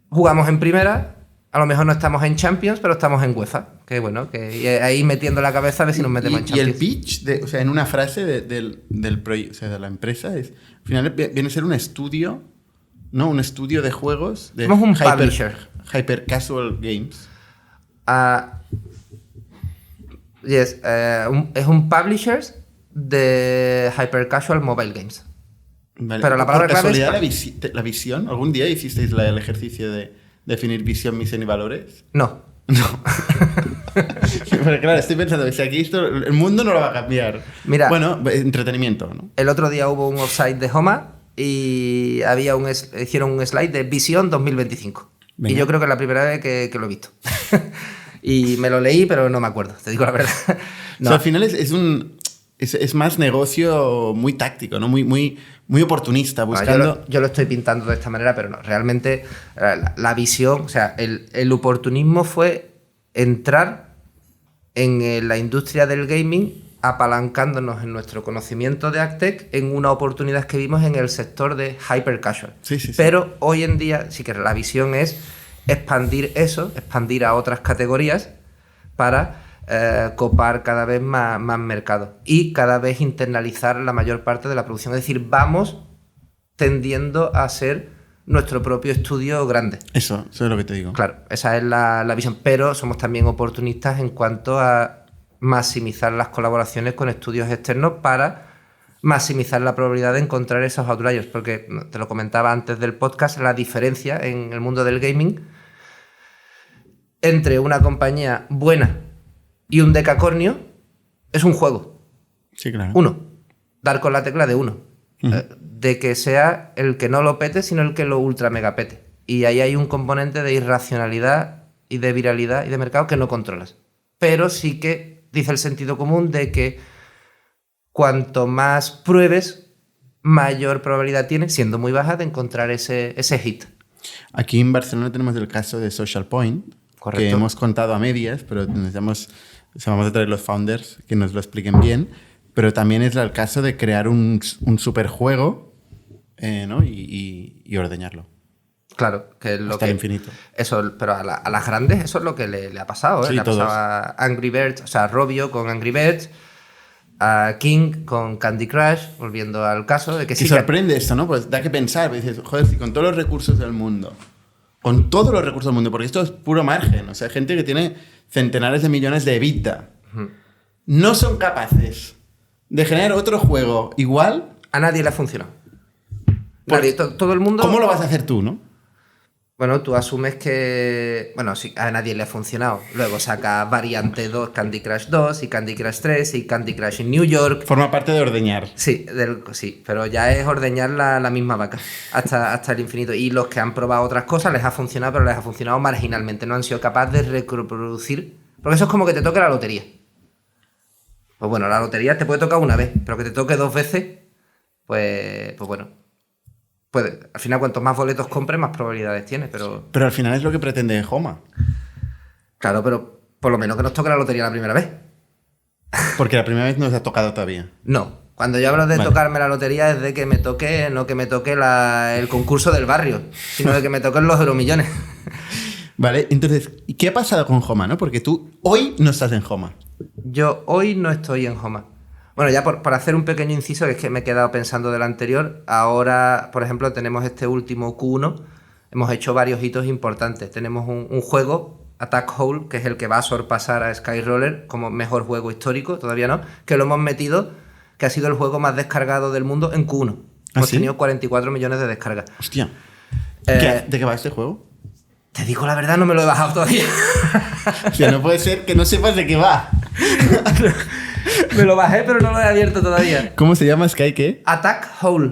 jugamos en primera, a lo mejor no estamos en Champions, pero estamos en UEFA. Que bueno, que ahí metiendo la cabeza a ver si nos metemos en Y Champions. el pitch, o sea, en una frase del proyecto, o sea, de la empresa, es, al final viene a ser un estudio, ¿no? Un estudio de juegos de Somos un publisher. hyper casual games. Yes, es un publisher de hyper casual mobile games. Vale. Pero la palabra Por clave es casualidad, la visión, ¿algún día hicisteis el ejercicio de definir visión, misión y valores? No. No. Pero claro, estoy pensando que si aquí el mundo no lo va a cambiar. Mira. Bueno, entretenimiento, ¿no? El otro día hubo un offside de Homa y hicieron un slide de visión 2025. Venga. Y yo creo que es la primera vez que lo he visto. Y me lo leí, pero no me acuerdo, te digo la verdad. O No. sea, al final es más negocio muy táctico, ¿no? Muy oportunista, buscando... Yo lo estoy pintando de esta manera, pero no. Realmente la visión, o sea, el oportunismo fue entrar en la industria del gaming apalancándonos en nuestro conocimiento de AgTech en una oportunidad que vimos en el sector de hyper casual. Sí, sí, sí. Pero hoy en día sí que la visión es expandir a otras categorías para copar cada vez más mercado y cada vez internalizar la mayor parte de la producción. Es decir, vamos tendiendo a ser nuestro propio estudio grande. Eso es lo que te digo. Claro, esa es la visión, pero somos también oportunistas en cuanto a maximizar las colaboraciones con estudios externos para maximizar la probabilidad de encontrar esos outliers, porque te lo comentaba antes del podcast, la diferencia en el mundo del gaming entre una compañía buena y un decacornio es un juego. Sí, claro. Uno, dar con la tecla de uno. De que sea el que no lo pete, sino el que lo ultra mega pete. Y ahí hay un componente de irracionalidad y de viralidad y de mercado que no controlas. Pero sí que dice el sentido común de que cuanto más pruebes, mayor probabilidad tiene, siendo muy baja, de encontrar ese hit. Aquí en Barcelona tenemos el caso de Social Point, Correcto. que hemos contado a medias, pero vamos a traer los founders que nos lo expliquen bien. Pero también es el caso de crear un superjuego, ¿no? y ordeñarlo. Claro, que es lo Hasta que... el infinito. Eso, pero a las grandes eso es lo que le ha pasado. Sí, le ha todos. pasado a Angry Birds, o sea, a Robio con Angry Birds, a King con Candy Crush, volviendo al caso de que Y sí. sorprende esto, ¿no? Pues da que pensar. Dices, joder, si con todos los recursos del mundo, porque esto es puro margen, o sea, gente que tiene centenares de millones de EBITDA, no son capaces de generar otro juego igual. A nadie le ha funcionado. Pues, Nadie, todo el mundo... ¿Cómo lo vas a hacer tú, no? Bueno, tú asumes que... Bueno, sí, a nadie le ha funcionado. Luego saca Variante 2, Candy Crush 2 y Candy Crush 3 y Candy Crush en New York. Forma parte de ordeñar. Sí, sí, pero ya es ordeñar la misma vaca hasta el infinito. Y los que han probado otras cosas les ha funcionado, pero les ha funcionado marginalmente. No han sido capaces de reproducir. Porque eso es como que te toque la lotería. Pues bueno, la lotería te puede tocar una vez, pero que te toque 2 veces, pues bueno. Al final, cuantos más boletos compres, más probabilidades tienes, pero... Pero al final es lo que pretende Homa. Claro, pero por lo menos que nos toque la lotería la primera vez. Porque la primera vez no os ha tocado todavía. No. Cuando yo hablo de Vale. tocarme la lotería es de que me toque, no que me toque el concurso del barrio, sino de que me toquen los euromillones. Vale, entonces, ¿y qué ha pasado con Homa, no? Porque tú hoy no estás en Homa. Yo hoy no estoy en Homa. Bueno, ya por hacer un pequeño inciso, que es que me he quedado pensando del anterior, ahora, por ejemplo, tenemos este último Q1, hemos hecho varios hitos importantes. Tenemos un juego, Attack Hole, que es el que va a sorpasar a Skyroller como mejor juego histórico, todavía no, que lo hemos metido, que ha sido el juego más descargado del mundo en Q1. ¿Ah, Hemos sí? tenido 44 millones de descargas. Hostia. Eh, ¿De qué va este juego? Te digo la verdad, no me lo he bajado todavía. O sea, no puede ser que no sepas de qué va. Me lo bajé, pero no lo he abierto todavía. ¿Cómo se llama Sky qué? Attack Hole.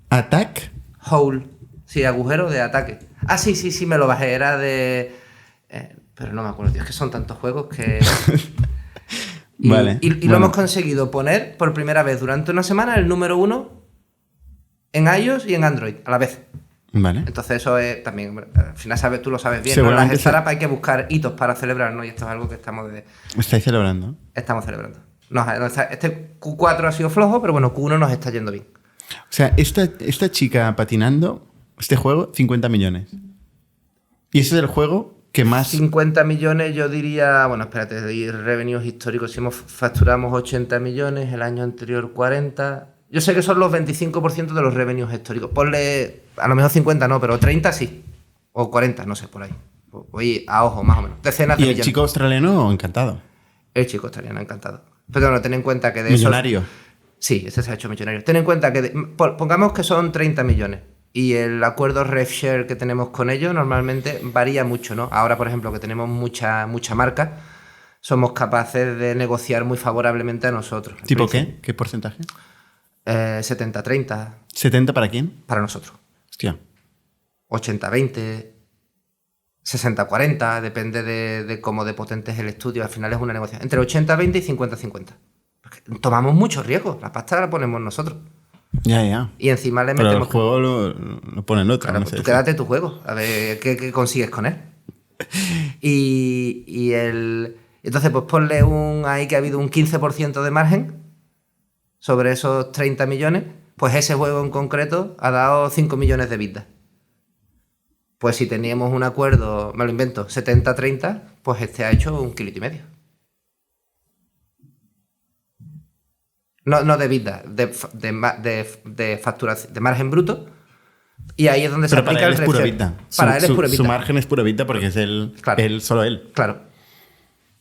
¿Attack? Hole. Sí, agujero de ataque. Ah, sí, me lo bajé. Era de... pero no me acuerdo, tío. Es que son tantos juegos que... Vale. Y Bueno. lo hemos conseguido poner por primera vez durante una semana el número 1 en iOS y en Android a la vez. Vale. Entonces eso es también... Al final tú lo sabes bien, ¿no? En Seguramente las startups hay que buscar hitos para celebrar, ¿no? Y esto es algo que estamos Estáis celebrando. celebrando. Este Q4 ha sido flojo, pero bueno, Q1 nos está yendo bien. O sea, esta chica patinando, este juego, 50 millones. Y ese es el juego que más... 50 millones, yo diría, bueno, espérate, y revenues históricos, si facturamos 80 millones, el año anterior 40. Yo sé que son los 25% de los revenues históricos. Ponle, a lo mejor 50 no, pero 30 sí. O 40, no sé, por ahí. Oye, a ojo, más o menos. Decenas de ¿Y el millones. chico australiano encantado? El chico australiano, encantado. Pero bueno, ten en cuenta que de Millonario. Sí, ese se ha hecho millonario. Ten en cuenta que, pongamos que son 30 millones. Y el acuerdo RevShare que tenemos con ellos normalmente varía mucho, ¿no? Ahora, por ejemplo, que tenemos mucha marca, somos capaces de negociar muy favorablemente a nosotros. ¿Tipo qué? ¿Qué porcentaje? 70-30 ¿70 para quién? para nosotros. Hostia. 80-20, 60-40, depende de cómo de potente es el estudio. Al final es una negociación. Entre 80-20 y 50-50. Porque tomamos muchos riesgos. La pasta la ponemos nosotros. Ya. Y encima le Pero el metemos... juego lo pone el otro. Claro, no pues sé tú si- quédate tu juego, a ver qué consigues con él. Entonces, pues ponle ahí que ha habido un 15% de margen sobre esos 30 millones, pues ese juego en concreto ha dado 5 millones de vidas. Pues si teníamos un acuerdo, me lo invento, 70-30, pues este ha hecho 1,5 kilos. No de vida, de facturación, de margen bruto. Y ahí es donde Pero se para aplica él el es pura RevShare. vida. Para él es pura vida. Su margen es pura vida porque es Claro. solo él. Claro.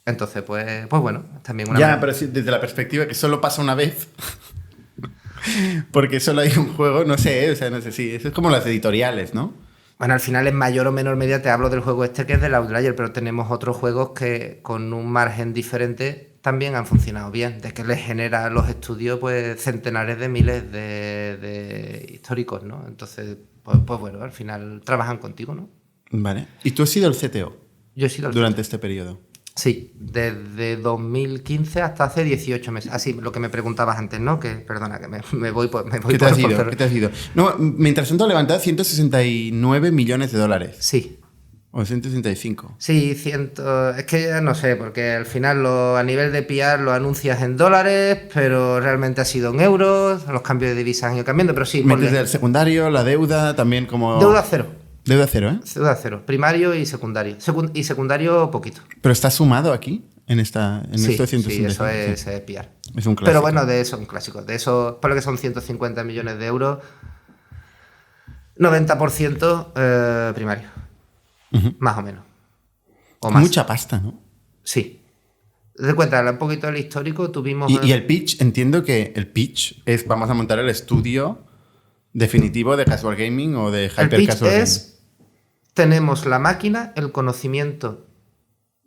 Entonces, pues bueno, también una Ya, manera. pero sí, desde la perspectiva que solo pasa una vez. Porque solo hay un juego, no sé, sí. Eso es como las editoriales, ¿no? Bueno, al final en mayor o menor medida te hablo del juego este que es del Outlier, pero tenemos otros juegos que con un margen diferente también han funcionado bien, de que les genera a los estudios pues centenares de miles de históricos, ¿no? Entonces, pues bueno, al final trabajan contigo, ¿no? Vale. ¿Y tú has sido el CTO Yo he sido el durante este periodo? Sí, desde 2015 hasta hace 18 meses. Así, lo que me preguntabas antes, ¿no? Que, perdona, que me voy por... ¿Qué te has ido? ¿Qué te has ido? No, mientras tanto, levantado 169 millones de dólares. Sí. O 165. Sí, es que ya no sé, porque al final a nivel de PR lo anuncias en dólares, pero realmente ha sido en euros, los cambios de divisas han ido cambiando, pero sí. Metes del secundario, la deuda, también como... Deuda cero. Deuda cero, ¿eh? Deuda cero. Primario y secundario. Y secundario poquito. ¿Pero está sumado aquí? En sí, estos 165. Sí, eso es PR. Es un clásico. Pero bueno, de eso, un clásico. De eso, por lo que son 150 millones de euros, 90% primario. Más o menos. O más. Mucha pasta, ¿no? Sí. De cuenta, un poquito el histórico, tuvimos... Y el pitch, entiendo que el pitch es vamos a montar el estudio definitivo de casual gaming o de hyper el pitch casual es, tenemos la máquina, el conocimiento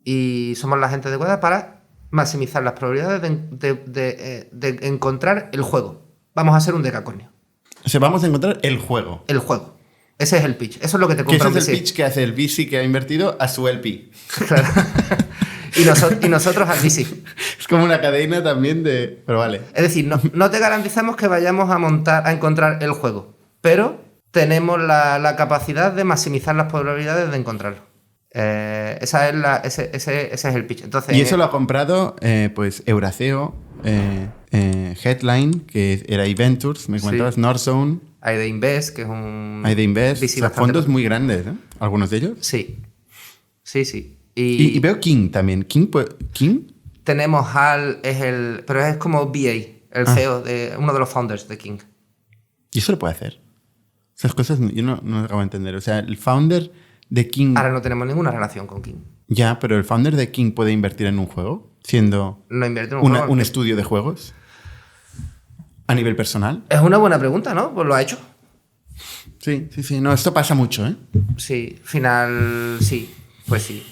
y somos la gente adecuada para maximizar las probabilidades de encontrar el juego. Vamos a hacer un decacornio. O sea, vamos a encontrar el juego. El juego. Ese es el pitch. Eso es lo que te Que compra ese un es el VC. pitch que hace el VC que ha invertido a su LP. Claro. y nosotros al VC. Es como una cadena también de... Pero vale. Es decir, no te garantizamos que vayamos a encontrar el juego, pero tenemos la capacidad de maximizar las probabilidades de encontrarlo. Ese es el pitch. Entonces, Y eso lo ha comprado pues Euraceo, Headline, que era eVentures, me comentabas, Sí. Northzone, ID Invest, que es un... ID Invest, VC o sea, bastante fondos potente. muy grandes, ¿eh? Algunos de ellos. Sí. Sí. Y veo King también. ¿King? Tenemos pero es como BA, el CEO, uno de los founders de King. ¿Y eso lo puede hacer? Esas cosas yo no acabo de entender. O sea, el founder de King... Ahora no tenemos ninguna relación con King. Ya, pero el founder de King puede invertir en un juego, siendo No invierte en un juego. un estudio de juegos a nivel personal. Es una buena pregunta, ¿no? Pues lo ha hecho. Sí. No, esto pasa mucho, ¿eh? Sí, final, sí. Pues sí.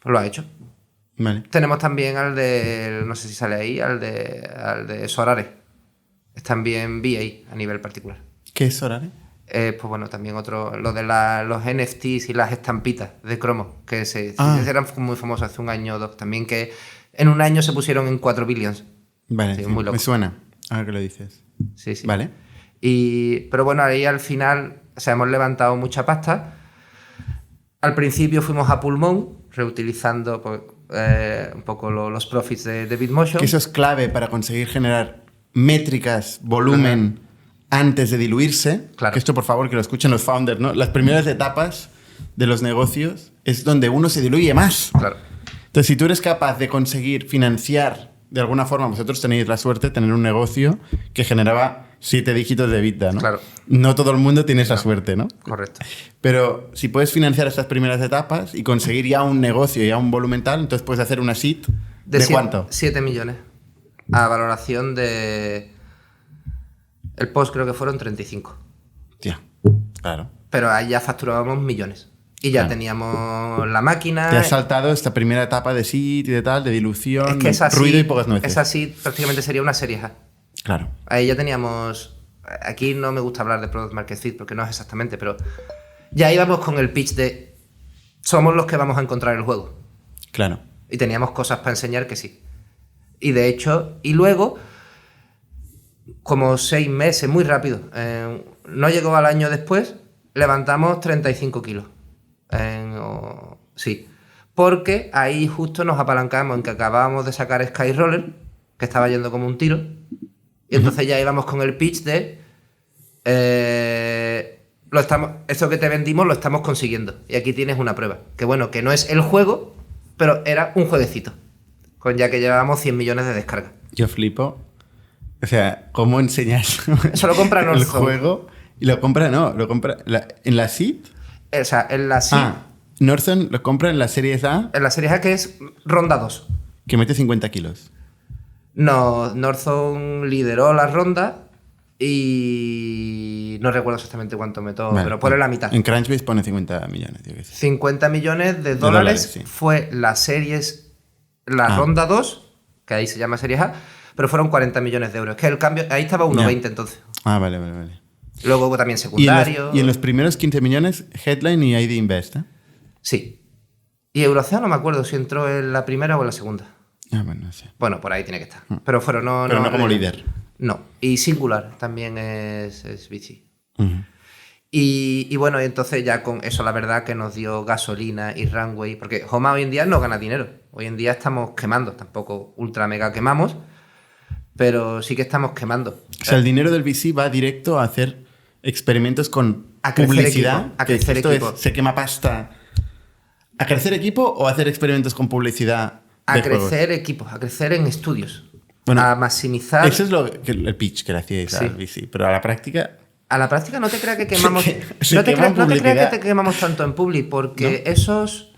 Pues lo ha hecho. Vale. Tenemos también al de, no sé si sale ahí, al de Sorare. Es también BA a nivel particular. ¿Qué es Sorare? Pues bueno, también otro, lo de los NFTs y las estampitas de cromo, que eran muy famosos hace un año o dos. También que en un año se pusieron en 4 billions. Vale, Sí, sí, muy loco. me suena. Ahora que lo dices. Sí. Vale. Pero bueno, ahí al final, o sea, hemos levantado mucha pasta. Al principio fuimos a pulmón, reutilizando pues, un poco los profits de Bitmotion. Que eso es clave para conseguir generar métricas, volumen, antes de diluirse. Claro. Que esto, por favor, que lo escuchen los founders, ¿no? Las primeras etapas de los negocios es donde uno se diluye más. Claro. Entonces, si tú eres capaz de conseguir financiar de alguna forma, vosotros tenéis la suerte de tener un negocio que generaba 7 dígitos de EBITDA, ¿no? Claro. No todo el mundo tiene esa suerte, ¿no? Correcto. Pero si puedes financiar estas primeras etapas y conseguir ya un negocio, ya un volumen tal, entonces puedes hacer una seed ¿de cuánto? 7 millones. A valoración de... El post creo que fueron 35. Tía, claro. Pero ahí ya facturábamos millones. Y ya Claro. teníamos la máquina. Te has saltado esta primera etapa de seed y de tal, de dilución, Es que esa ruido sí, y pocas nueces. esa sí prácticamente sería una serie A. Claro. Ahí ya teníamos... Aquí no me gusta hablar de Product Market Fit porque no es exactamente, pero ya íbamos con el pitch de somos los que vamos a encontrar el juego. Claro. Y teníamos cosas para enseñar que sí. Y de hecho, y luego, como 6 meses, muy rápido, no llegó al año después, levantamos 35 kilos. Sí. Porque ahí justo nos apalancamos en que acabábamos de sacar Skyroller, que estaba yendo como un tiro. Y entonces ya íbamos con el pitch de esto que te vendimos lo estamos consiguiendo. Y aquí tienes una prueba. Que bueno, que no es el juego, pero era un jueguecito. Con ya que llevábamos 100 millones de descargas. Yo flipo. O sea, ¿cómo enseñas Eso lo compra el Northzone. juego? Y lo compra en la seed. O sea, en la Northzone lo compra en la serie A, en la serie A que es ronda 2. que mete 50 kilos. No, Northzone lideró la ronda y no recuerdo exactamente cuánto metió, Vale. pero pone la mitad. En Crunchbase pone 50 millones, yo qué sé. 50 millones de dólares, dólares sí. fue la ronda 2, que ahí se llama serie A, pero fueron 40 millones de euros. Es que el cambio, ahí estaba 1,20 entonces. Ah, vale. Luego hubo también Y secundario. en los primeros 15 millones, Headline y ID Invest, ¿eh? Sí. Y Eurocea no me acuerdo si entró en la primera o en la segunda. Ah, bueno, sí. Bueno, por ahí tiene que estar. Pero fueron Pero no como líder. No. Y Singular también es VC. Ujú. Y bueno, entonces ya con eso la verdad que nos dio gasolina y runway, porque Homa hoy en día no gana dinero. Hoy en día estamos quemando, tampoco ultra mega quemamos, pero sí que estamos quemando. O sea, el dinero del VC va directo a hacer experimentos con A crecer publicidad. equipo, a que crecer esto equipo. se quema pasta. ¿A crecer equipo o a hacer experimentos con publicidad? A de juegos? crecer equipos, a crecer en estudios, Bueno, a maximizar. Eso es el pitch que le hacíais Sí. al VC, pero a la práctica. A la práctica no te creas que quemamos. Se no te quema en creas publicidad. que te quemamos tanto en Publi, porque ¿No? esos.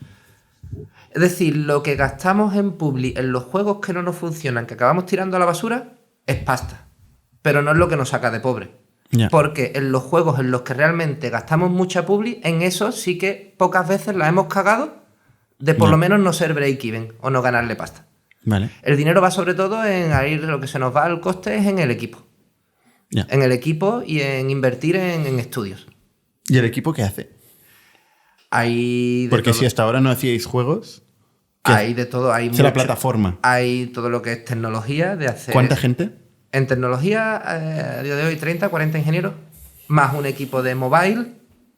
Es decir, lo que gastamos en Publi en los juegos que no nos funcionan, que acabamos tirando a la basura, es pasta. Pero no es lo que nos saca de pobre. Ya. Porque en los juegos en los que realmente gastamos mucha Publi, en esos sí que pocas veces la hemos cagado de por Ya. lo menos no ser break-even o no ganarle pasta. Vale. El dinero va sobre todo en ahí lo que se nos va al coste es en el equipo. Ya. En el equipo y en invertir en estudios. ¿Y el equipo qué hace? Hay de Porque todo. si hasta ahora no hacíais juegos, ¿qué Hay de todo. Hay es la mucho. plataforma. Hay todo lo que es tecnología de hacer. ¿Cuánta gente? En tecnología, a día de hoy, 30, 40 ingenieros, más un equipo de mobile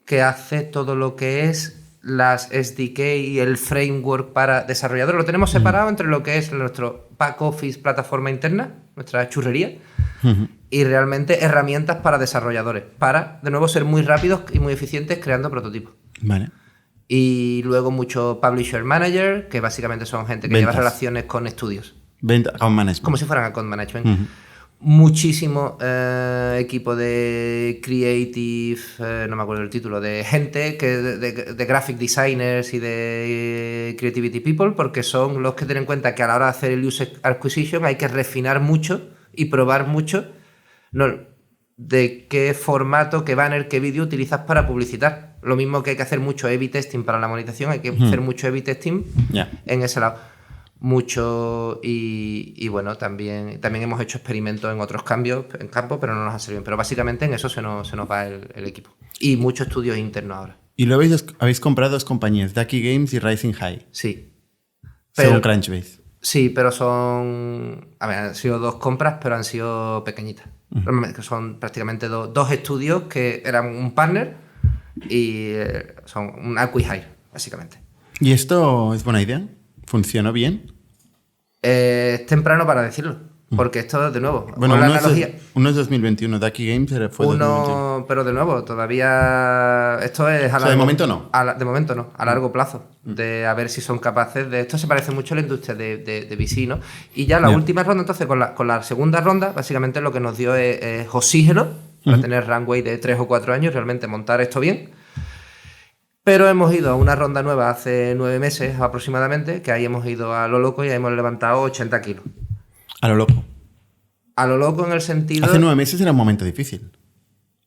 que hace todo lo que es las SDK y el framework para desarrolladores. Lo tenemos separado entre lo que es nuestro back office, plataforma interna, nuestra churrería, y realmente herramientas para desarrolladores, para, de nuevo, ser muy rápidos y muy eficientes creando prototipos. Vale. Y luego mucho publisher manager, que básicamente son gente que lleva Ventas. relaciones con estudios, Venta, account management. como si fueran account management. Ujú. Muchísimo equipo de creative, no me acuerdo el título, de gente que de graphic designers y de creativity people, porque son los que tienen en cuenta que a la hora de hacer el user acquisition hay que refinar mucho y probar mucho de qué formato, qué banner, qué vídeo utilizas para publicitar. Lo mismo que hay que hacer mucho A/B testing para la monetización, hay que hacer mucho A/B testing Ya. en ese lado. Mucho y bueno, también hemos hecho experimentos en otros cambios en campo, pero no nos ha servido. Pero básicamente en eso se nos va el equipo. Y muchos estudios internos ahora. Y luego habéis comprado dos compañías, Ducky Games y Rising High, Sí. según Crunchbase. Sí, pero son... A ver, han sido dos compras, pero han sido pequeñitas. Que son prácticamente dos estudios que eran un partner y son un acqui-hire, básicamente. ¿Y esto es buena idea? ¿Funcionó bien? Es temprano para decirlo, porque esto, de nuevo, Bueno, con la uno es, analogía... uno es 2021, Ducky Games fue 2021. Pero de nuevo, todavía esto es O sea, de momento no. De momento no, a largo plazo. De a ver si son capaces de... Esto se parece mucho a la industria de VC, ¿no? Y ya la Ya. última ronda, entonces, con la segunda ronda, básicamente lo que nos dio es oxígeno para tener runway de 3 o 4 años, realmente montar esto bien. Pero hemos ido a una ronda nueva hace 9 meses aproximadamente, que ahí hemos ido a lo loco y ahí hemos levantado 80 kilos. A lo loco. A lo loco en el sentido... Hace 9 meses era un momento difícil.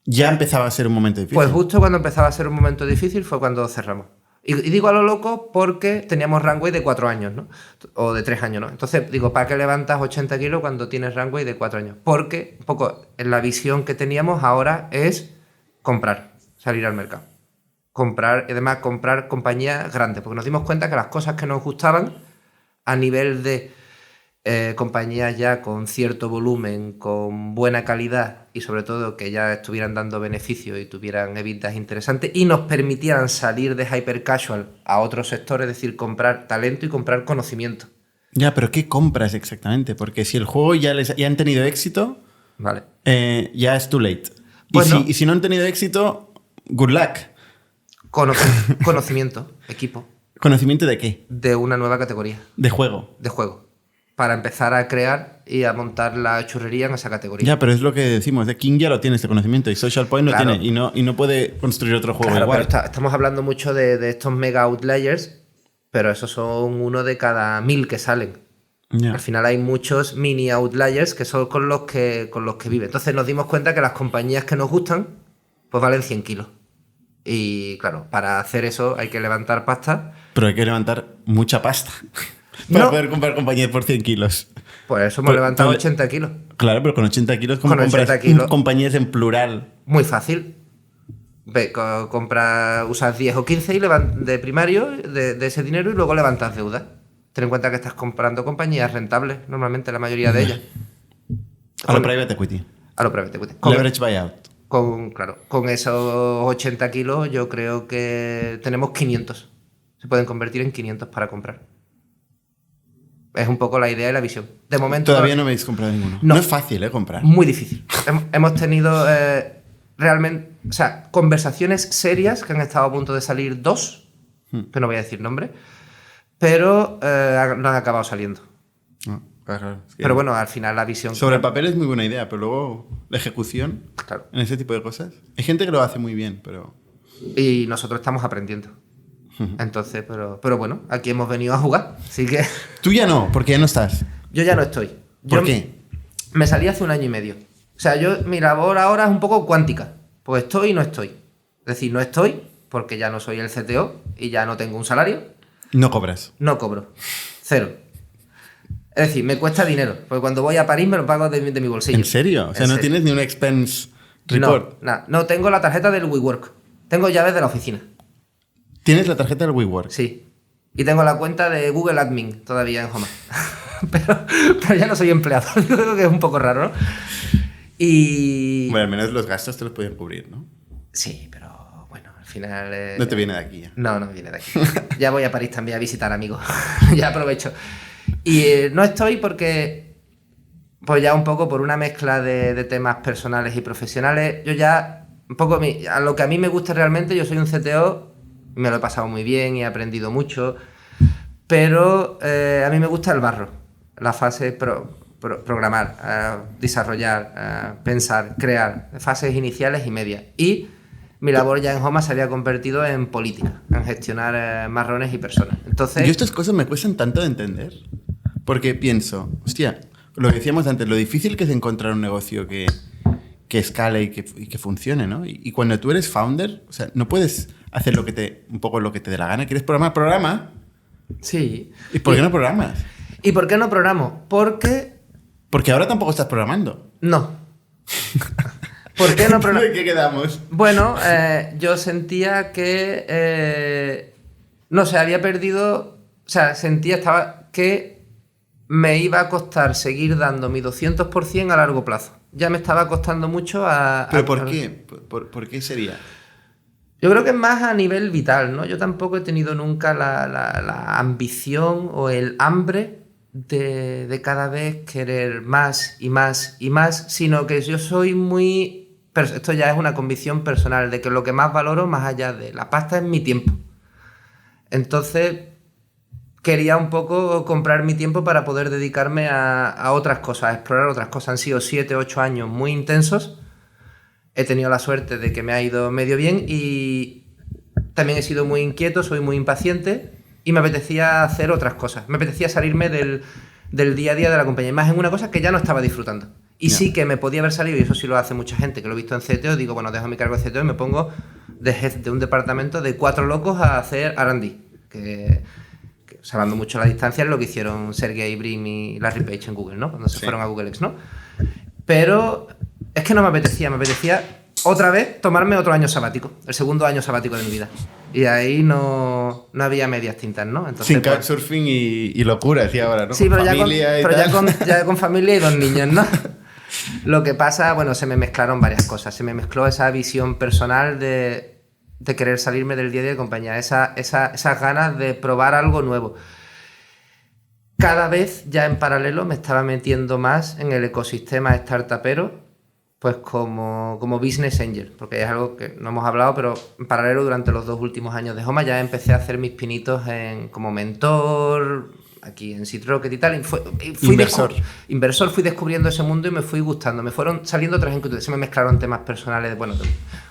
Ya empezaba a ser un momento difícil. Pues justo cuando empezaba a ser un momento difícil fue cuando cerramos. Y digo a lo loco porque teníamos runway de 4 años, ¿no? O de 3 años, ¿no? Entonces, digo, ¿para qué levantas 80 kilos cuando tienes runway de 4 años? Porque un poco en la visión que teníamos ahora es comprar, salir al mercado. Comprar, y además comprar compañías grandes, porque nos dimos cuenta que las cosas que nos gustaban a nivel de compañías ya con cierto volumen, con buena calidad y sobre todo que ya estuvieran dando beneficios y tuvieran EBITDAs interesantes y nos permitieran salir de hyper casual a otros sectores, es decir, comprar talento y comprar conocimiento. Ya, pero ¿qué compras exactamente? Porque si el juego ya han tenido éxito, Vale. ya es too late. Pues no. Y si no han tenido éxito, good luck. Conocimiento, equipo, ¿Conocimiento de qué? de una nueva categoría De juego. de juego, para empezar a crear y a montar la churrería en esa categoría. Ya, pero es lo que decimos. De King ya lo tiene este conocimiento y Social Point lo Claro. tiene. Y no puede construir otro juego Claro, igual. pero estamos hablando mucho de estos mega outliers, pero esos son uno de cada 1000 que salen. Ya. Al final hay muchos mini outliers que son con los que viven. Entonces nos dimos cuenta que las compañías que nos gustan pues valen 100 kilos. Y claro, para hacer eso hay que levantar pasta. Pero hay que levantar mucha pasta para No. poder comprar compañías por 100 kilos. Pues eso hemos Pero- levantado pero- 80 kilos. Claro, pero con 80 kilos, ¿cómo Con compras 80 kilos. compañías en plural? Muy fácil. Usas 10 o 15 de primario de ese dinero y luego levantas deuda. Ten en cuenta que estás comprando compañías rentables, normalmente la mayoría de ellas. A lo private equity. A lo private equity. Leverage buyout. Con esos 80 kilos yo creo que tenemos 500. Se pueden convertir en 500 para comprar. Es un poco la idea y la visión. De momento... Todavía no me habéis comprado ninguno. No es fácil, comprar. Muy difícil. Hemos tenido realmente... O sea, conversaciones serias que han estado a punto de salir 2, que no voy a decir nombre, pero no han acabado saliendo. Claro. Pero bueno, al final la visión... Sobre el papel es muy buena idea, pero luego la ejecución, claro, en ese tipo de cosas... Hay gente que lo hace muy bien, pero... Y nosotros estamos aprendiendo. Entonces, pero bueno, aquí hemos venido a jugar, así que... Tú ya no, porque ya no estás. Yo ya no estoy. ¿Por qué? Me salí hace 1 año y medio. O sea, mi labor ahora es un poco cuántica. Pues estoy y no estoy. Es decir, no estoy porque ya no soy el CTO y ya no tengo un salario. No cobras. No cobro. 0. Es decir, me cuesta dinero. Porque cuando voy a París me lo pago de mi bolsillo. ¿En serio? O sea, no tienes ni un expense report. No, tengo la tarjeta del WeWork. Tengo llaves de la oficina. ¿Tienes la tarjeta del WeWork? Sí. Y tengo la cuenta de Google Admin todavía en Homa. pero ya no soy empleado. Yo creo que es un poco raro, ¿no? Y... Bueno, al menos los gastos te los pueden cubrir, ¿no? Sí, pero bueno, al final... No te viene de aquí ya. No me viene de aquí. Ya voy a París también a visitar amigos. Ya aprovecho. Y no estoy porque... Pues ya un poco por una mezcla de temas personales y profesionales. Yo ya... Un poco a lo que a mí me gusta realmente, yo soy un CTO... Me lo he pasado muy bien y he aprendido mucho, pero a mí me gusta el barro, la fase programar, desarrollar, pensar, crear, fases iniciales y medias. Y mi labor ya en Homa se había convertido en política, en gestionar marrones y personas. Entonces, y estas cosas me cuestan tanto de entender, porque pienso, hostia, lo que decíamos antes, lo difícil que es encontrar un negocio que escale y que funcione, ¿no? Y cuando tú eres founder, o sea, no puedes hacer un poco lo que te dé la gana. ¿Quieres programar? Programa. Sí. ¿Y por qué no programas? ¿Y por qué no programo? Porque ahora tampoco estás programando. No. ¿Por qué no programo? ¿De qué quedamos? Bueno, yo sentía que... no sé, había perdido... O sea, que me iba a costar seguir dando mi 200% a largo plazo. Ya me estaba costando mucho ¿Pero por qué? ¿Por qué sería? Yo creo que es más a nivel vital, ¿no? Yo tampoco he tenido nunca la ambición o el hambre de cada vez querer más y más y más, sino que yo soy muy... Esto ya es una convicción personal, de que lo que más valoro, más allá de la pasta, es mi tiempo. Entonces, quería un poco comprar mi tiempo para poder dedicarme a otras cosas, a explorar otras cosas. Han sido 7, 8 años muy intensos. He tenido la suerte de que me ha ido medio bien y también he sido muy inquieto, soy muy impaciente y me apetecía hacer otras cosas. Me apetecía salirme del día a día de la compañía, más en una cosa que ya no estaba disfrutando. Y sí que me podía haber salido, y eso sí lo hace mucha gente, que lo he visto en CTO, digo, bueno, dejo mi cargo de CTO y me pongo de jefe de un departamento de 4 locos a hacer R&D, que salvando mucho la distancia es lo que hicieron Sergey Brin y Larry Page en Google, ¿no? Cuando se fueron a Google X, ¿no? Pero es que no me apetecía otra vez tomarme otro año sabático, el segundo año sabático de mi vida. Y ahí no había medias tintas, ¿no? Entonces, sin couchsurfing y locura, decía ahora, ¿no? Sí, pero Familia ya con familia y 2 niños, ¿no? Lo que pasa, bueno, se me mezclaron varias cosas. Se me mezcló esa visión personal de querer salirme del día a día de compañía, esas ganas de probar algo nuevo. Cada vez ya en paralelo me estaba metiendo más en el ecosistema startupero, pues como business angel, porque es algo que no hemos hablado, pero en paralelo durante los 2 últimos años de Homa ya empecé a hacer mis pinitos como mentor, aquí en Seed Rocket y tal. Y fui inversor, fui descubriendo ese mundo y me fui gustando. Me fueron saliendo otras inquietudes, se me mezclaron temas personales, bueno,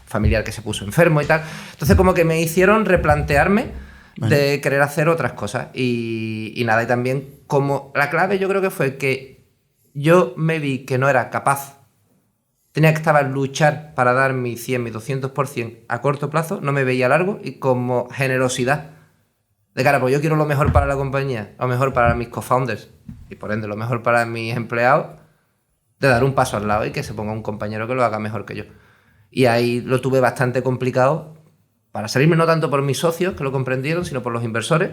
familiar que se puso enfermo y tal. Entonces como que me hicieron replantearme de querer hacer otras cosas. Y nada, y también como la clave yo creo que fue que yo me vi que no era capaz. Tenía que estar a luchar para dar mi 100, mi 200% a corto plazo, no me veía a largo, y como generosidad de cara, pues yo quiero lo mejor para la compañía, lo mejor para mis co-founders y por ende lo mejor para mis empleados, de dar un paso al lado y que se ponga un compañero que lo haga mejor que yo. Y ahí lo tuve bastante complicado para salirme, no tanto por mis socios, que lo comprendieron, sino por los inversores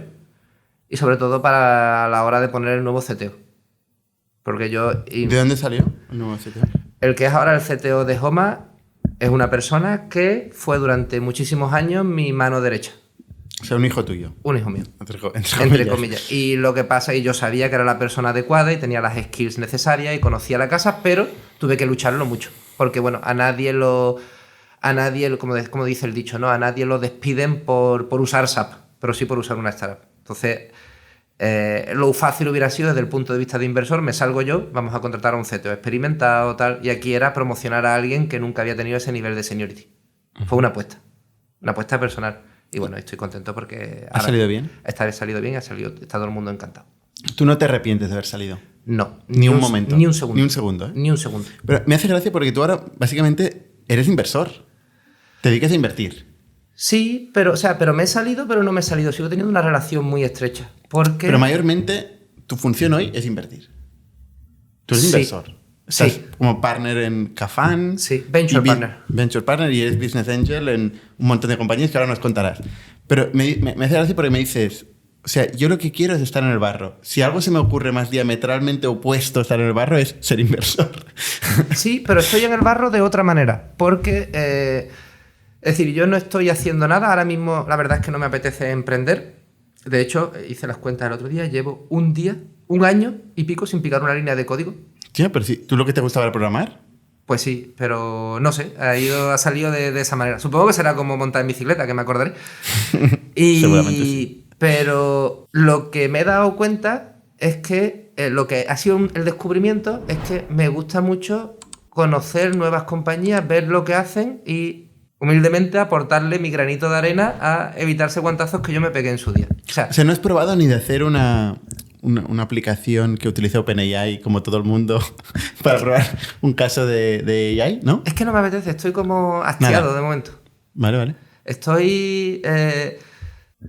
y sobre todo para la hora de poner el nuevo CTO. Porque yo... ¿De dónde salió el nuevo CTO? El que es ahora el CTO de Homa es una persona que fue durante muchísimos años mi mano derecha. O sea, un hijo tuyo. Un hijo mío. Entre comillas. Y lo que pasa, y yo sabía que era la persona adecuada y tenía las skills necesarias y conocía la casa, pero tuve que lucharlo mucho. Porque, bueno, a nadie, como dice el dicho, ¿no? A nadie lo despiden por usar SAP, pero sí por usar una startup. Entonces, lo fácil hubiera sido desde el punto de vista de inversor, me salgo yo, vamos a contratar a un CTO experimentado, tal, y aquí era promocionar a alguien que nunca había tenido ese nivel de seniority. Fue una apuesta personal. Y bueno, estoy contento porque... ¿Ha salido bien? Está salido bien, está todo el mundo encantado. ¿Tú no te arrepientes de haber salido? No. Ni un momento. Ni un segundo. Ni un segundo, ¿eh? Ni un segundo. Pero me hace gracia porque tú ahora básicamente eres inversor. Te dedicas a invertir. Sí, pero me he salido, pero no me he salido. Sigo teniendo una relación muy estrecha. Porque... Pero mayormente tu función hoy es invertir. Tú eres inversor. Estás como partner en Cafán. Sí, Venture Partner. Venture Partner y eres Business Angel en un montón de compañías que ahora nos contarás. Pero me hace gracia porque me dices, o sea, yo lo que quiero es estar en el barro. Si algo se me ocurre más diametralmente opuesto a estar en el barro es ser inversor. Sí, pero estoy en el barro de otra manera. Porque, es decir, yo no estoy haciendo nada. Ahora mismo la verdad es que no me apetece emprender. De hecho, hice las cuentas el otro día. Llevo un año y pico sin picar una línea de código. Tío, pero si tú lo que te gustaba era programar. Pues sí, pero no sé, ha salido de esa manera. Supongo que será como montar en bicicleta, que me acordaré. Seguramente sí. Pero lo que me he dado cuenta es que lo que ha sido el descubrimiento es que me gusta mucho conocer nuevas compañías, ver lo que hacen y humildemente aportarle mi granito de arena a evitarse guantazos que yo me pegué en su día. O sea, ¿no has probado ni de hacer una aplicación que utilice OpenAI como todo el mundo para probar un caso de AI, ¿no? Es que no me apetece, estoy como hastiado de momento. Vale. Estoy...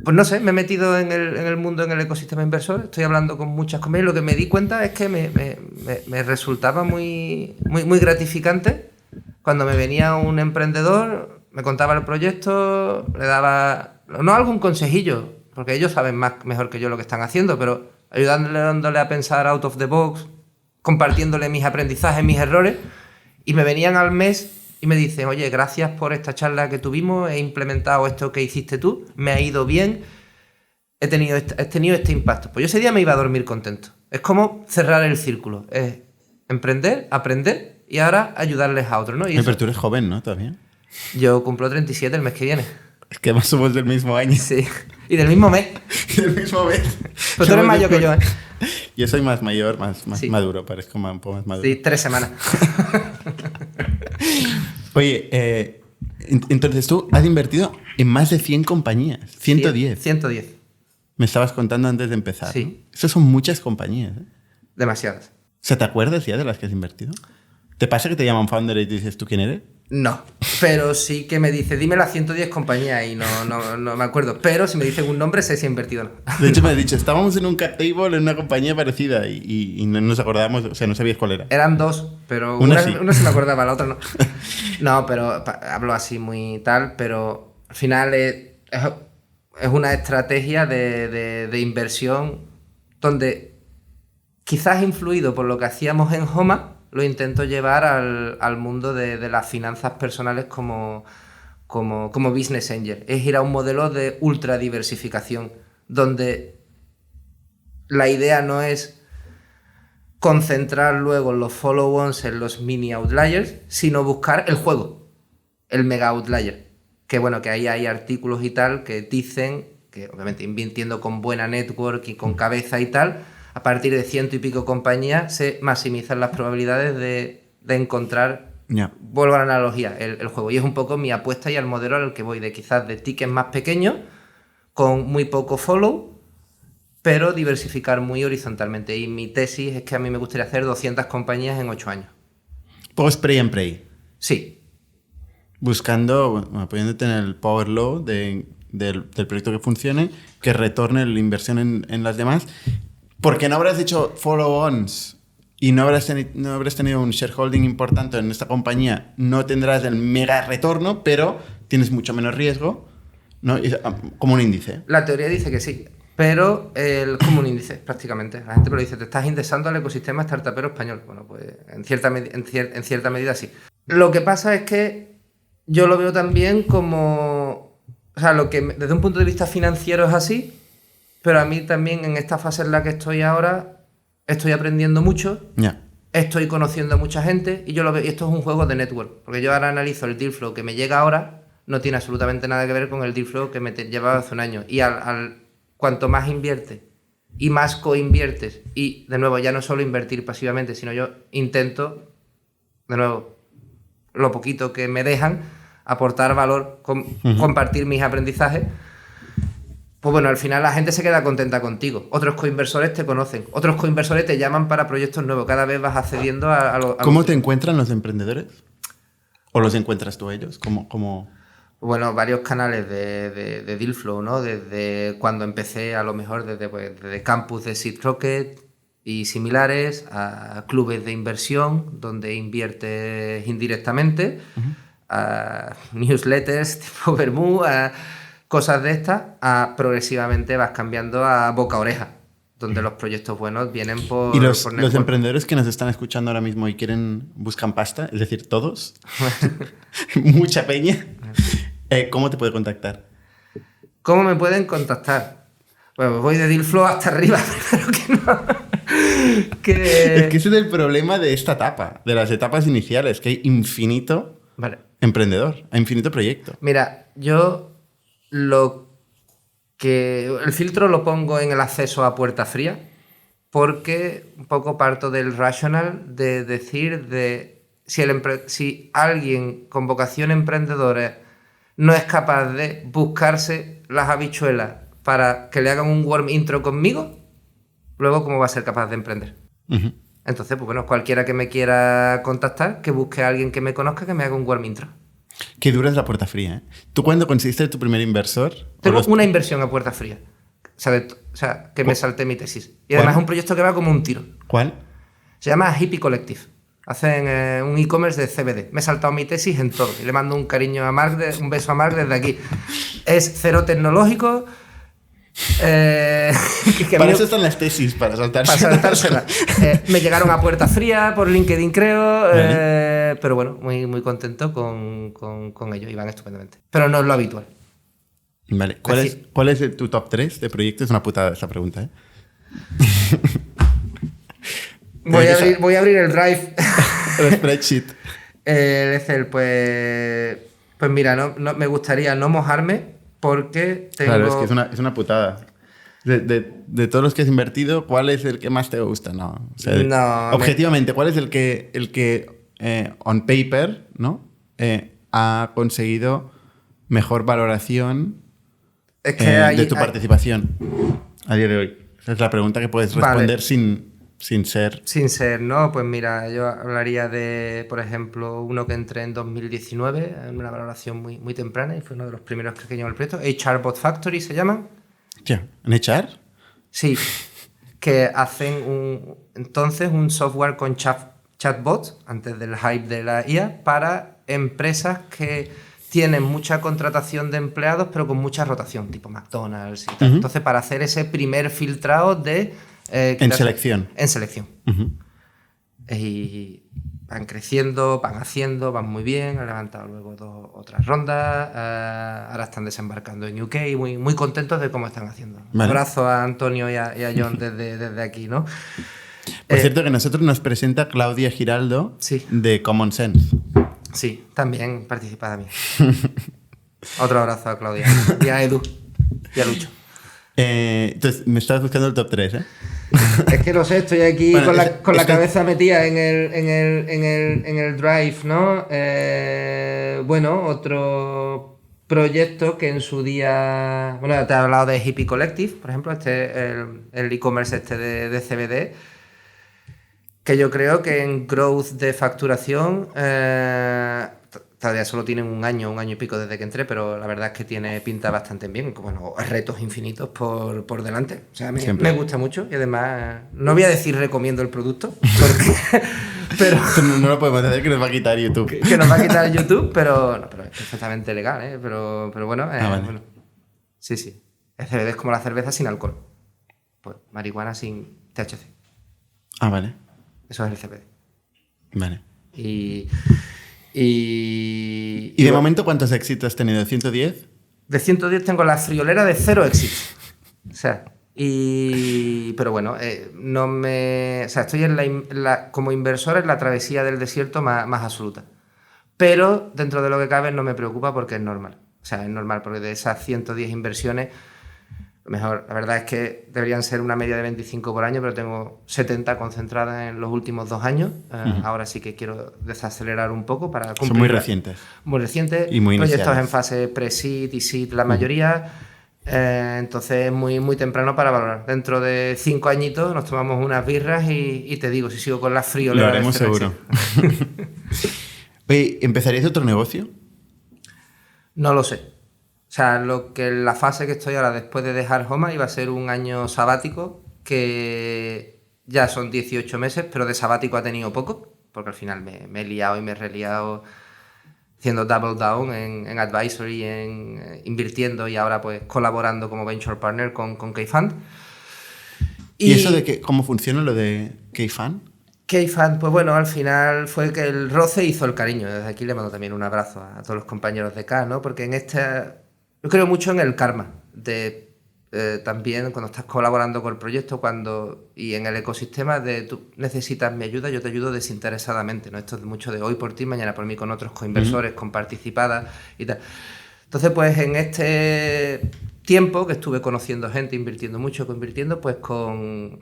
pues no sé, me he metido en el mundo, en el ecosistema inversor, estoy hablando con muchas compañías y lo que me di cuenta es que me resultaba muy gratificante cuando me venía un emprendedor, me contaba el proyecto, le daba, no algún consejillo, porque ellos saben mejor que yo lo que están haciendo, pero ayudándole a pensar out of the box, compartiéndole mis aprendizajes, mis errores, y me venían al mes y me dicen, oye, gracias por esta charla que tuvimos, he implementado esto que hiciste tú, me ha ido bien, he tenido este impacto. Pues yo ese día me iba a dormir contento. Es como cerrar el círculo, es emprender, aprender y ahora ayudarles a otros, ¿no? Pero tú eres joven, ¿no? Todavía. Yo cumplo 37 el mes que viene. Es que además somos del mismo año. Sí, y del mismo mes. Del mismo mes. Pero tú eres mayor que yo, ¿eh? Yo soy más mayor, más Sí. maduro, parezco un poco más maduro. Sí, 3 semanas. Oye, entonces tú has invertido en más de 100 compañías. 110. 110. Me estabas contando antes de empezar. Sí. ¿No? Eso son muchas compañías, ¿eh? Demasiadas. O sea, ¿te acuerdas ya de las que has invertido? ¿Te pasa que te llaman founder y te dices, ¿tú quién eres? No, pero sí que me dice, dime las 110 compañías y no me acuerdo. Pero si me dicen un nombre, sé si he invertido o no. De hecho, me has dicho, estábamos en un cap table en una compañía parecida y no nos acordábamos, o sea, no sabías cuál era. Eran 2, pero Una sí. una se me acordaba, la otra no. No, pero hablo así muy tal, pero al final es una estrategia de inversión donde quizás influido por lo que hacíamos en Homa, lo intento llevar al mundo de las finanzas personales como business angel. Es ir a un modelo de ultra diversificación, donde la idea no es concentrar luego los follow-ons en los mini outliers, sino buscar el juego, el mega outlier. Que bueno, que ahí hay artículos y tal que dicen que obviamente invirtiendo con buena network y con cabeza y tal, a partir de 100 y pico compañías se maximizan las probabilidades de encontrar, vuelvo a la analogía, el juego. Y es un poco mi apuesta y el modelo al que voy, de quizás de tickets más pequeños, con muy poco follow, pero diversificar muy horizontalmente. Y mi tesis es que a mí me gustaría hacer 200 compañías en 8 años. Post Pray and Pray. Sí. Buscando, bueno, pudiéndote en el power law del proyecto que funcione, que retorne la inversión en las demás. ¿Por qué no habrás hecho follow-ons y no habrás tenido un shareholding importante en esta compañía, no tendrás el mega retorno, pero tienes mucho menos riesgo, ¿no? Como un índice. La teoría dice que sí, pero como un índice, prácticamente. La gente me lo dice, te estás indexando al ecosistema startupero español. Bueno, pues en cierta medida sí. Lo que pasa es que yo lo veo también como... O sea, lo que desde un punto de vista financiero es así, pero a mí también en esta fase en la que estoy ahora estoy aprendiendo mucho, estoy conociendo a mucha gente y yo lo veo, y esto es un juego de network, porque yo ahora analizo el deal flow que me llega ahora, no tiene absolutamente nada que ver con el deal flow que me llevaba hace un año. Y cuanto más inviertes y más co-inviertes, y de nuevo ya no solo invertir pasivamente, sino yo intento, de nuevo, lo poquito que me dejan, aportar valor, compartir mis aprendizajes, pues bueno, al final la gente se queda contenta contigo. Otros coinversores te conocen, otros coinversores te llaman para proyectos nuevos. Cada vez vas accediendo a ¿Cómo te encuentran los emprendedores? ¿O los encuentras tú a ellos? ¿Cómo? Bueno, varios canales de Dealflow, ¿no? Desde cuando empecé, a lo mejor desde campus de Seed Rocket y similares, a clubes de inversión donde inviertes indirectamente, a newsletters tipo Bermú, a cosas de estas, progresivamente vas cambiando a boca a oreja, donde los proyectos buenos vienen por... ¿Y los network. emprendedores que nos están escuchando ahora mismo y buscan pasta, es decir, todos, mucha peña, ¿cómo te puede contactar? ¿Cómo me pueden contactar? Bueno, voy de Dealflow hasta arriba, pero que no... Es que ese es el problema de esta etapa, de las etapas iniciales, que hay infinito emprendedor, hay infinito proyecto. Mira, yo el filtro lo pongo en el acceso a puerta fría, porque un poco parto del rational de decir si alguien con vocación emprendedora no es capaz de buscarse las habichuelas para que le hagan un warm intro conmigo, luego ¿cómo va a ser capaz de emprender? Entonces, pues bueno, cualquiera que me quiera contactar, que busque a alguien que me conozca, que me haga un warm intro. Qué dura es la puerta fría, ¿eh? ¿Tú cuándo conseguiste tu primer inversor? Tengo una inversión a puerta fría. O sea, que me salté mi tesis. Y además es un proyecto que va como un tiro. ¿Cuál? Se llama Hippie Collective. Hacen un e-commerce de CBD. Me he saltado mi tesis en todo. Y le mando un cariño a Marc, un beso a Marc desde aquí. Es cero tecnológico. Para eso están las tesis, para saltárselas. Me llegaron a puerta fría por LinkedIn, creo. Pero bueno, muy, muy contento con ellos. Y van estupendamente. Pero no es lo habitual. Vale. ¿Cuál es tu top 3 de proyectos? Es una putada esa pregunta, ¿eh? Voy a abrir el Drive. El spreadsheet. El Excel, pues mira, no, me gustaría no mojarme porque tengo... Claro, es que es una putada. De todos los que has invertido, ¿cuál es el que más te gusta? No, o sea, objetivamente, ¿cuál es el que on paper, ¿no? Ha conseguido mejor valoración de tu participación a día de hoy? Esa es la pregunta que puedes responder sin ser... Sin ser, ¿no? Pues mira, yo hablaría de, por ejemplo, uno que entré en 2019, en una valoración muy, muy temprana, y fue uno de los primeros que llevó el proyecto. HR Bot Factory se llaman. ¿En HR? Sí, que hacen un software con chatbots, antes del hype de la IA, para empresas que tienen mucha contratación de empleados, pero con mucha rotación, tipo McDonald's y tal. Entonces, para hacer ese primer filtrado de... en selección. En selección. Y van creciendo, van haciendo, van muy bien, han levantado luego otras rondas, ahora están desembarcando en UK, muy, muy contentos de cómo están haciendo. Un abrazo a Antonio y a John desde aquí, ¿no? Por cierto, que nosotros nos presenta Claudia Giraldo de Common Sense. Sí, también participa también. Otro abrazo a Claudia y a Edu y a Lucho. Entonces, me estabas buscando el top 3, ¿eh? Es que no sé, estoy aquí con la cabeza metida en el Drive, ¿no? Bueno, otro proyecto que en su día... Bueno, te he hablado de Hippie Collective, por ejemplo, el e-commerce de CBD, que yo creo que en growth de facturación todavía solo tienen un año y pico desde que entré, pero la verdad es que tiene pinta bastante bien. Bueno, retos infinitos por delante. O sea, me gusta mucho y además, no voy a decir recomiendo el producto, porque, pero No lo podemos hacer, que nos va a quitar YouTube. que nos va a quitar YouTube, pero es perfectamente legal, ¿eh? Pero bueno, vale. bueno, sí. El CBD es como la cerveza sin alcohol. Pues marihuana sin THC. Ah, vale. Eso es el CBD. Vale. Y de momento cuántos éxitos has tenido? ¿110? De 110 tengo la friolera de 0 éxitos. O sea, pero bueno, no me... O sea, estoy como inversor en la travesía del desierto más absoluta. Pero dentro de lo que cabe no me preocupa porque es normal. O sea, es normal porque de esas 110 inversiones, mejor, la verdad es que deberían ser una media de 25 por año, pero tengo 70 concentradas en los últimos 2 años. Ahora sí que quiero desacelerar un poco para cumplir. Son muy recientes. Muy recientes. Y muy proyectos iniciales. en fase pre-seed y seed la mayoría. Entonces es muy temprano para valorar. Dentro de 5 añitos nos tomamos unas birras y te digo, si sigo con la friolera. Lo haremos seguro. Oye, ¿empezarías otro negocio? No lo sé. O sea, la fase que estoy ahora después de dejar Homa iba a ser un año sabático, que ya son 18 meses, pero de sabático ha tenido poco, porque al final me he liado y me he reliado haciendo double down en advisory, invirtiendo y ahora pues colaborando como venture partner con K-Fund. ¿Y eso de cómo funciona lo de K-Fund? K-Fund, pues bueno, al final fue que el roce hizo el cariño. Desde aquí le mando también un abrazo a todos los compañeros de K, ¿no? Porque yo creo mucho en el karma, también cuando estás colaborando con el proyecto y en el ecosistema de tú necesitas mi ayuda, yo te ayudo desinteresadamente, ¿no? Esto es mucho de hoy por ti, mañana por mí, con otros coinversores, con participadas y tal. Entonces, pues en este tiempo que estuve conociendo gente, invirtiendo mucho, coinvirtiendo, pues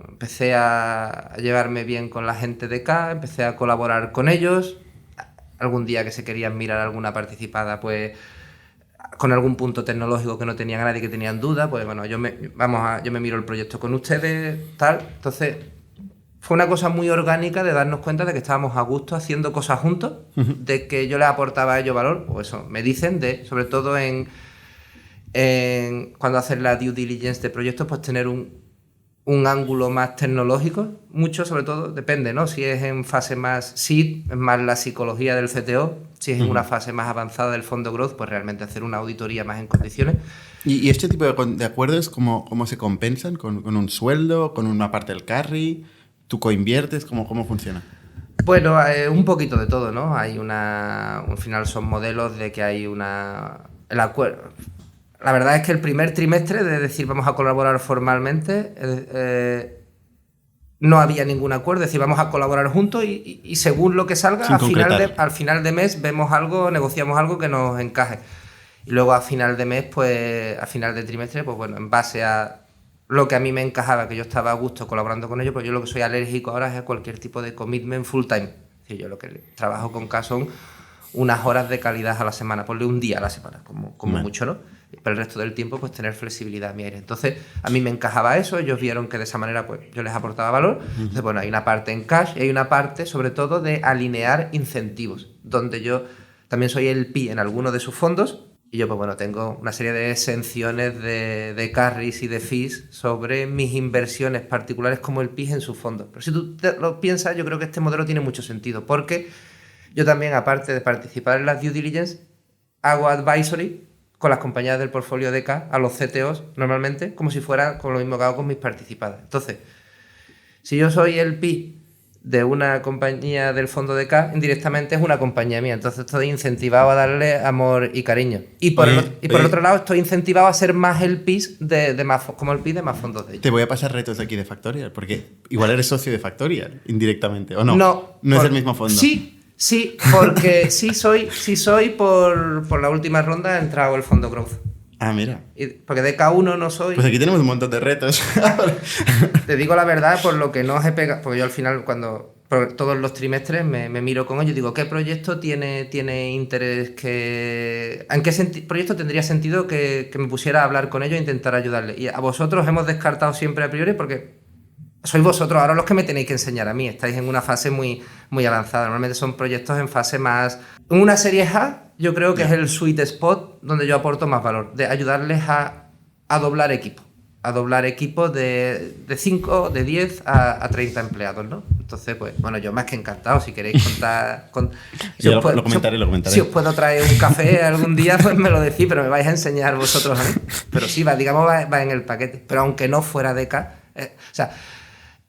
empecé a llevarme bien con la gente de K, empecé a colaborar con ellos. Algún día que se querían mirar alguna participada, pues con algún punto tecnológico que no tenían a nadie, que tenían dudas, pues bueno, yo me miro el proyecto con ustedes, tal. Entonces, fue una cosa muy orgánica de darnos cuenta de que estábamos a gusto haciendo cosas juntos, de que yo les aportaba a ellos valor, o eso me dicen, sobre todo cuando hacer la due diligence de proyectos, pues tener un ángulo más tecnológico, mucho sobre todo, depende, ¿no? Si es en fase más seed, es más la psicología del CTO, si es en una fase más avanzada del fondo growth, pues realmente hacer una auditoría más en condiciones. ¿Y este tipo de acuerdos cómo se compensan? ¿Con un sueldo? ¿Con una parte del carry? ¿Tú coinviertes? ¿Cómo funciona? Bueno, un poquito de todo, ¿no? Al final son modelos de que hay el acuerdo. La verdad es que el primer trimestre de decir vamos a colaborar formalmente, no había ningún acuerdo, es decir, vamos a colaborar juntos y según lo que salga, al final de mes vemos algo, negociamos algo que nos encaje. Y luego a final de mes, pues a final de trimestre, pues bueno, en base a lo que a mí me encajaba, que yo estaba a gusto colaborando con ellos, pues yo lo que soy alérgico ahora es a cualquier tipo de commitment full time. Es decir, yo lo que trabajo con K son unas horas de calidad a la semana, ponle un día a la semana, como mucho, ¿no? Pero el resto del tiempo, pues tener flexibilidad a mi aire. Entonces, a mí me encajaba eso, ellos vieron que de esa manera, pues yo les aportaba valor. Entonces, bueno, hay una parte en cash y hay una parte, sobre todo, de alinear incentivos, donde yo también soy el PI en alguno de sus fondos y yo, pues bueno, tengo una serie de exenciones de carries y de fees sobre mis inversiones particulares como el PI en sus fondos. Pero si tú lo piensas, yo creo que este modelo tiene mucho sentido, porque yo también, aparte de participar en las due diligence, hago advisory con las compañías del portfolio de K, a los CTOs normalmente, como si fuera con lo mismo que hago con mis participadas. Entonces, si yo soy el PI de una compañía del fondo de K, indirectamente es una compañía mía. Entonces estoy incentivado a darle amor y cariño. Y por el otro lado, estoy incentivado a ser más el PI como el PI de más fondos de ellos. Te voy a pasar retos de aquí de Factorial, porque igual eres socio de Factorial, indirectamente, ¿o no? No es el mismo fondo. Sí, porque sí soy por la última ronda ha entrado el fondo growth. Ah, mira. Porque de K1 no soy. Pues aquí tenemos un montón de retos. Te digo la verdad, por lo que no os he pegado, porque yo al final por todos los trimestres me miro con ellos y digo, ¿qué proyecto tiene interés ¿en qué proyecto tendría sentido que me pusiera a hablar con ellos e intentar ayudarles? Y a vosotros hemos descartado siempre a priori porque sois vosotros ahora los que me tenéis que enseñar a mí. Estáis en una fase muy, muy avanzada. Normalmente son proyectos en fase más... Una serie A, yo creo que es el sweet spot donde yo aporto más valor, de ayudarles a doblar equipos. A doblar equipos de 5, de 10 a 30 empleados, ¿no? Entonces, pues, bueno, yo más que encantado, si queréis contar... Lo comentaré. Si os puedo traer un café algún día, pues me lo decís, pero me vais a enseñar vosotros a mí. Pero sí, va en el paquete. Pero aunque no fuera de K... o sea,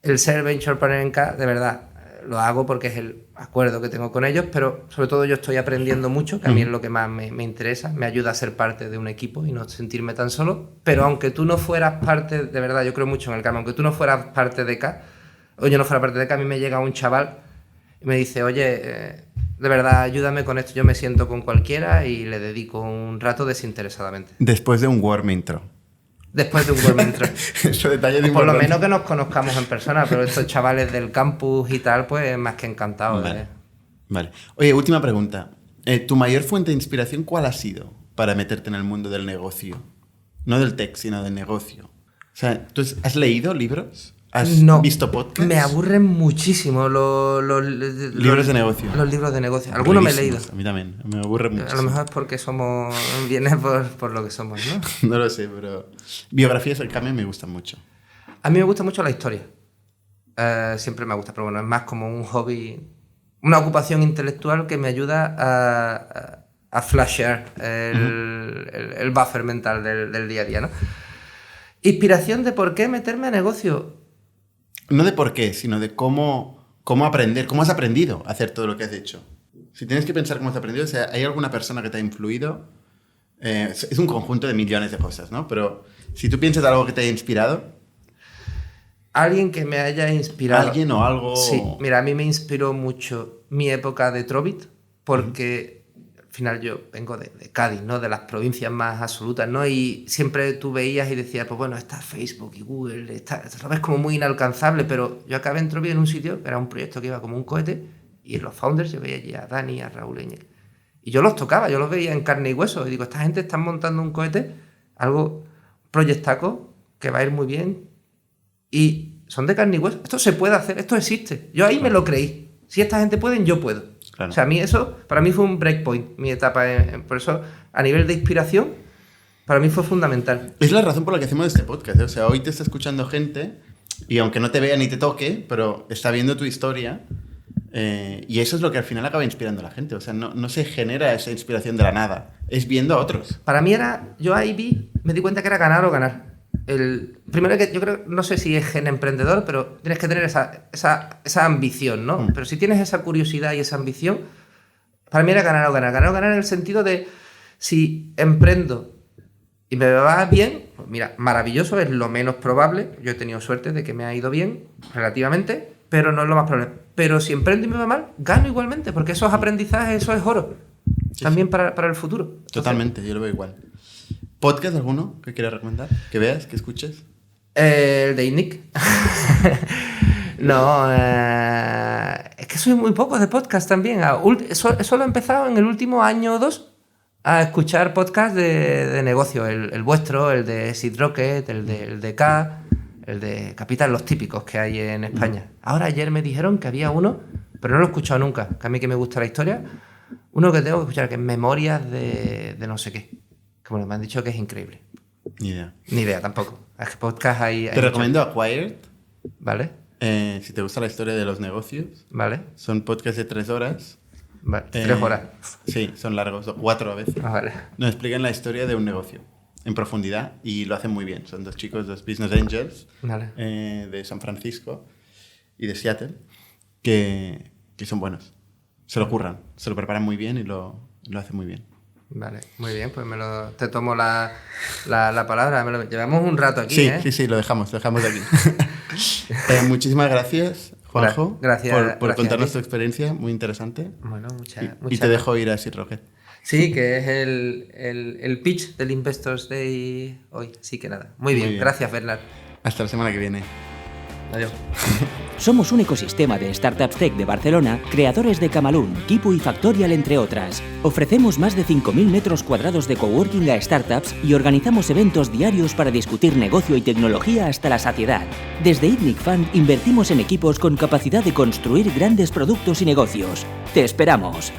el ser Venture Partner en K, de verdad, lo hago porque es el acuerdo que tengo con ellos, pero sobre todo yo estoy aprendiendo mucho, que a mí es lo que más me interesa, me ayuda a ser parte de un equipo y no sentirme tan solo, pero aunque tú no fueras parte, de verdad, yo creo mucho en el karma, aunque tú no fueras parte de K, o yo no fuera parte de K, a mí me llega un chaval y me dice, oye, de verdad, ayúdame con esto, yo me siento con cualquiera y le dedico un rato desinteresadamente. Después de un warm intro. Después de un World Intro. Eso detalle de por lo importante. menos que nos conozcamos en persona, pero estos chavales del campus y tal, pues más que encantados. Vale. Oye, última pregunta. ¿Tu mayor fuente de inspiración cuál ha sido para meterte en el mundo del negocio? No del tech, sino del negocio. O sea, ¿tú has leído libros? ¿Has visto podcasts? Me aburren muchísimo libros de negocio. Los libros de negocio. Algunos me he leído. A mí también. Me aburren mucho. A lo mejor es porque viene por lo que somos, ¿no? No lo sé, pero biografías en cambio me gustan mucho. A mí me gusta mucho la historia. Siempre me gusta, pero bueno, es más como un hobby, una ocupación intelectual que me ayuda a flashear el buffer mental del día a día, ¿no? Inspiración de por qué meterme a negocio. No de por qué, sino de cómo aprender, cómo has aprendido a hacer todo lo que has hecho. Si tienes que pensar cómo has aprendido, o sea, ¿hay alguna persona que te ha influido? Es un conjunto de millones de cosas, ¿no? Pero si tú piensas algo que te haya inspirado... Alguien que me haya inspirado. ¿Alguien o algo? Sí, mira, a mí me inspiró mucho mi época de Trovit, porque al final yo vengo de Cádiz, ¿no? De las provincias más absolutas, ¿no? Y siempre tú veías y decías, pues bueno, está Facebook y Google, lo ves como muy inalcanzable, pero yo acabé en Trovit en un sitio que era un proyecto que iba como un cohete, y en los founders yo veía allí a Dani, a Raúl Eñel. Y yo los tocaba, yo los veía en carne y hueso, y digo, esta gente está montando un cohete, algo proyectaco, que va a ir muy bien, y son de carne y hueso. Esto se puede hacer, esto existe. Yo ahí me lo creí. Si esta gente puede, yo puedo. Claro. O sea, a mí eso, para mí fue un breakpoint, mi etapa. Por eso, a nivel de inspiración, para mí fue fundamental. Es la razón por la que hacemos este podcast, ¿eh? O sea, hoy te está escuchando gente, y aunque no te vea ni te toque, pero está viendo tu historia, y eso es lo que al final acaba inspirando a la gente. O sea, no se genera esa inspiración de la nada. Es viendo a otros. Para mí yo ahí me di cuenta que era ganar o ganar. Primero que yo creo, no sé si es gen emprendedor, pero tienes que tener esa ambición, ¿no? Pero si tienes esa curiosidad y esa ambición, para mí era ganar o ganar. Ganar o ganar en el sentido de, si emprendo y me va bien, pues mira, maravilloso, es lo menos probable. Yo he tenido suerte de que me ha ido bien, relativamente, pero no es lo más probable. Pero si emprendo y me va mal, gano igualmente, porque esos aprendizajes, eso es oro. Sí, también sí. Para el futuro. Entonces, totalmente, yo lo veo igual. ¿Podcast alguno que quieras recomendar? ¿Que veas, que escuches? El de Nick. No, es que soy muy poco de podcast también. Solo he empezado en el último año o dos a escuchar podcast de negocio. El vuestro, el de Seed Rocket, el de K, el de Capital, los típicos que hay en España. Ahora ayer me dijeron que había uno, pero no lo he escuchado nunca, que a mí que me gusta la historia. Uno que tengo que escuchar, que es Memorias de no sé qué. Como me han dicho que es increíble. Ni idea. Ni idea tampoco. Es que podcast hay Te recomiendo Acquired. Vale. Si te gusta la historia de los negocios. Vale. Son podcasts de 3 horas. Vale. 3 horas. Sí, son largos. 4 a veces. Vale. Nos explican la historia de un negocio en profundidad y lo hacen muy bien. Son 2 chicos, 2 business angels, vale. De San Francisco y de Seattle, que son buenos. Se lo curran, se lo preparan muy bien y lo hacen muy bien. Vale, muy bien, pues te tomo la palabra. Llevamos un rato aquí, sí, ¿eh? Sí, lo dejamos de aquí. Muchísimas gracias, Juanjo, gracias, por contarnos tu experiencia, muy interesante. Bueno, y te dejo ir a Seed Rocket. Sí, que es el pitch del Investors Day hoy. Así que nada, muy bien. Gracias, Bernard. Hasta la semana que viene. Adiós. Somos un ecosistema de startups tech de Barcelona, creadores de Camalún, Kipu y Factorial, entre otras. Ofrecemos más de 5.000 metros cuadrados de coworking a startups y organizamos eventos diarios para discutir negocio y tecnología hasta la saciedad. Desde ITNIC Fund invertimos en equipos con capacidad de construir grandes productos y negocios. ¡Te esperamos!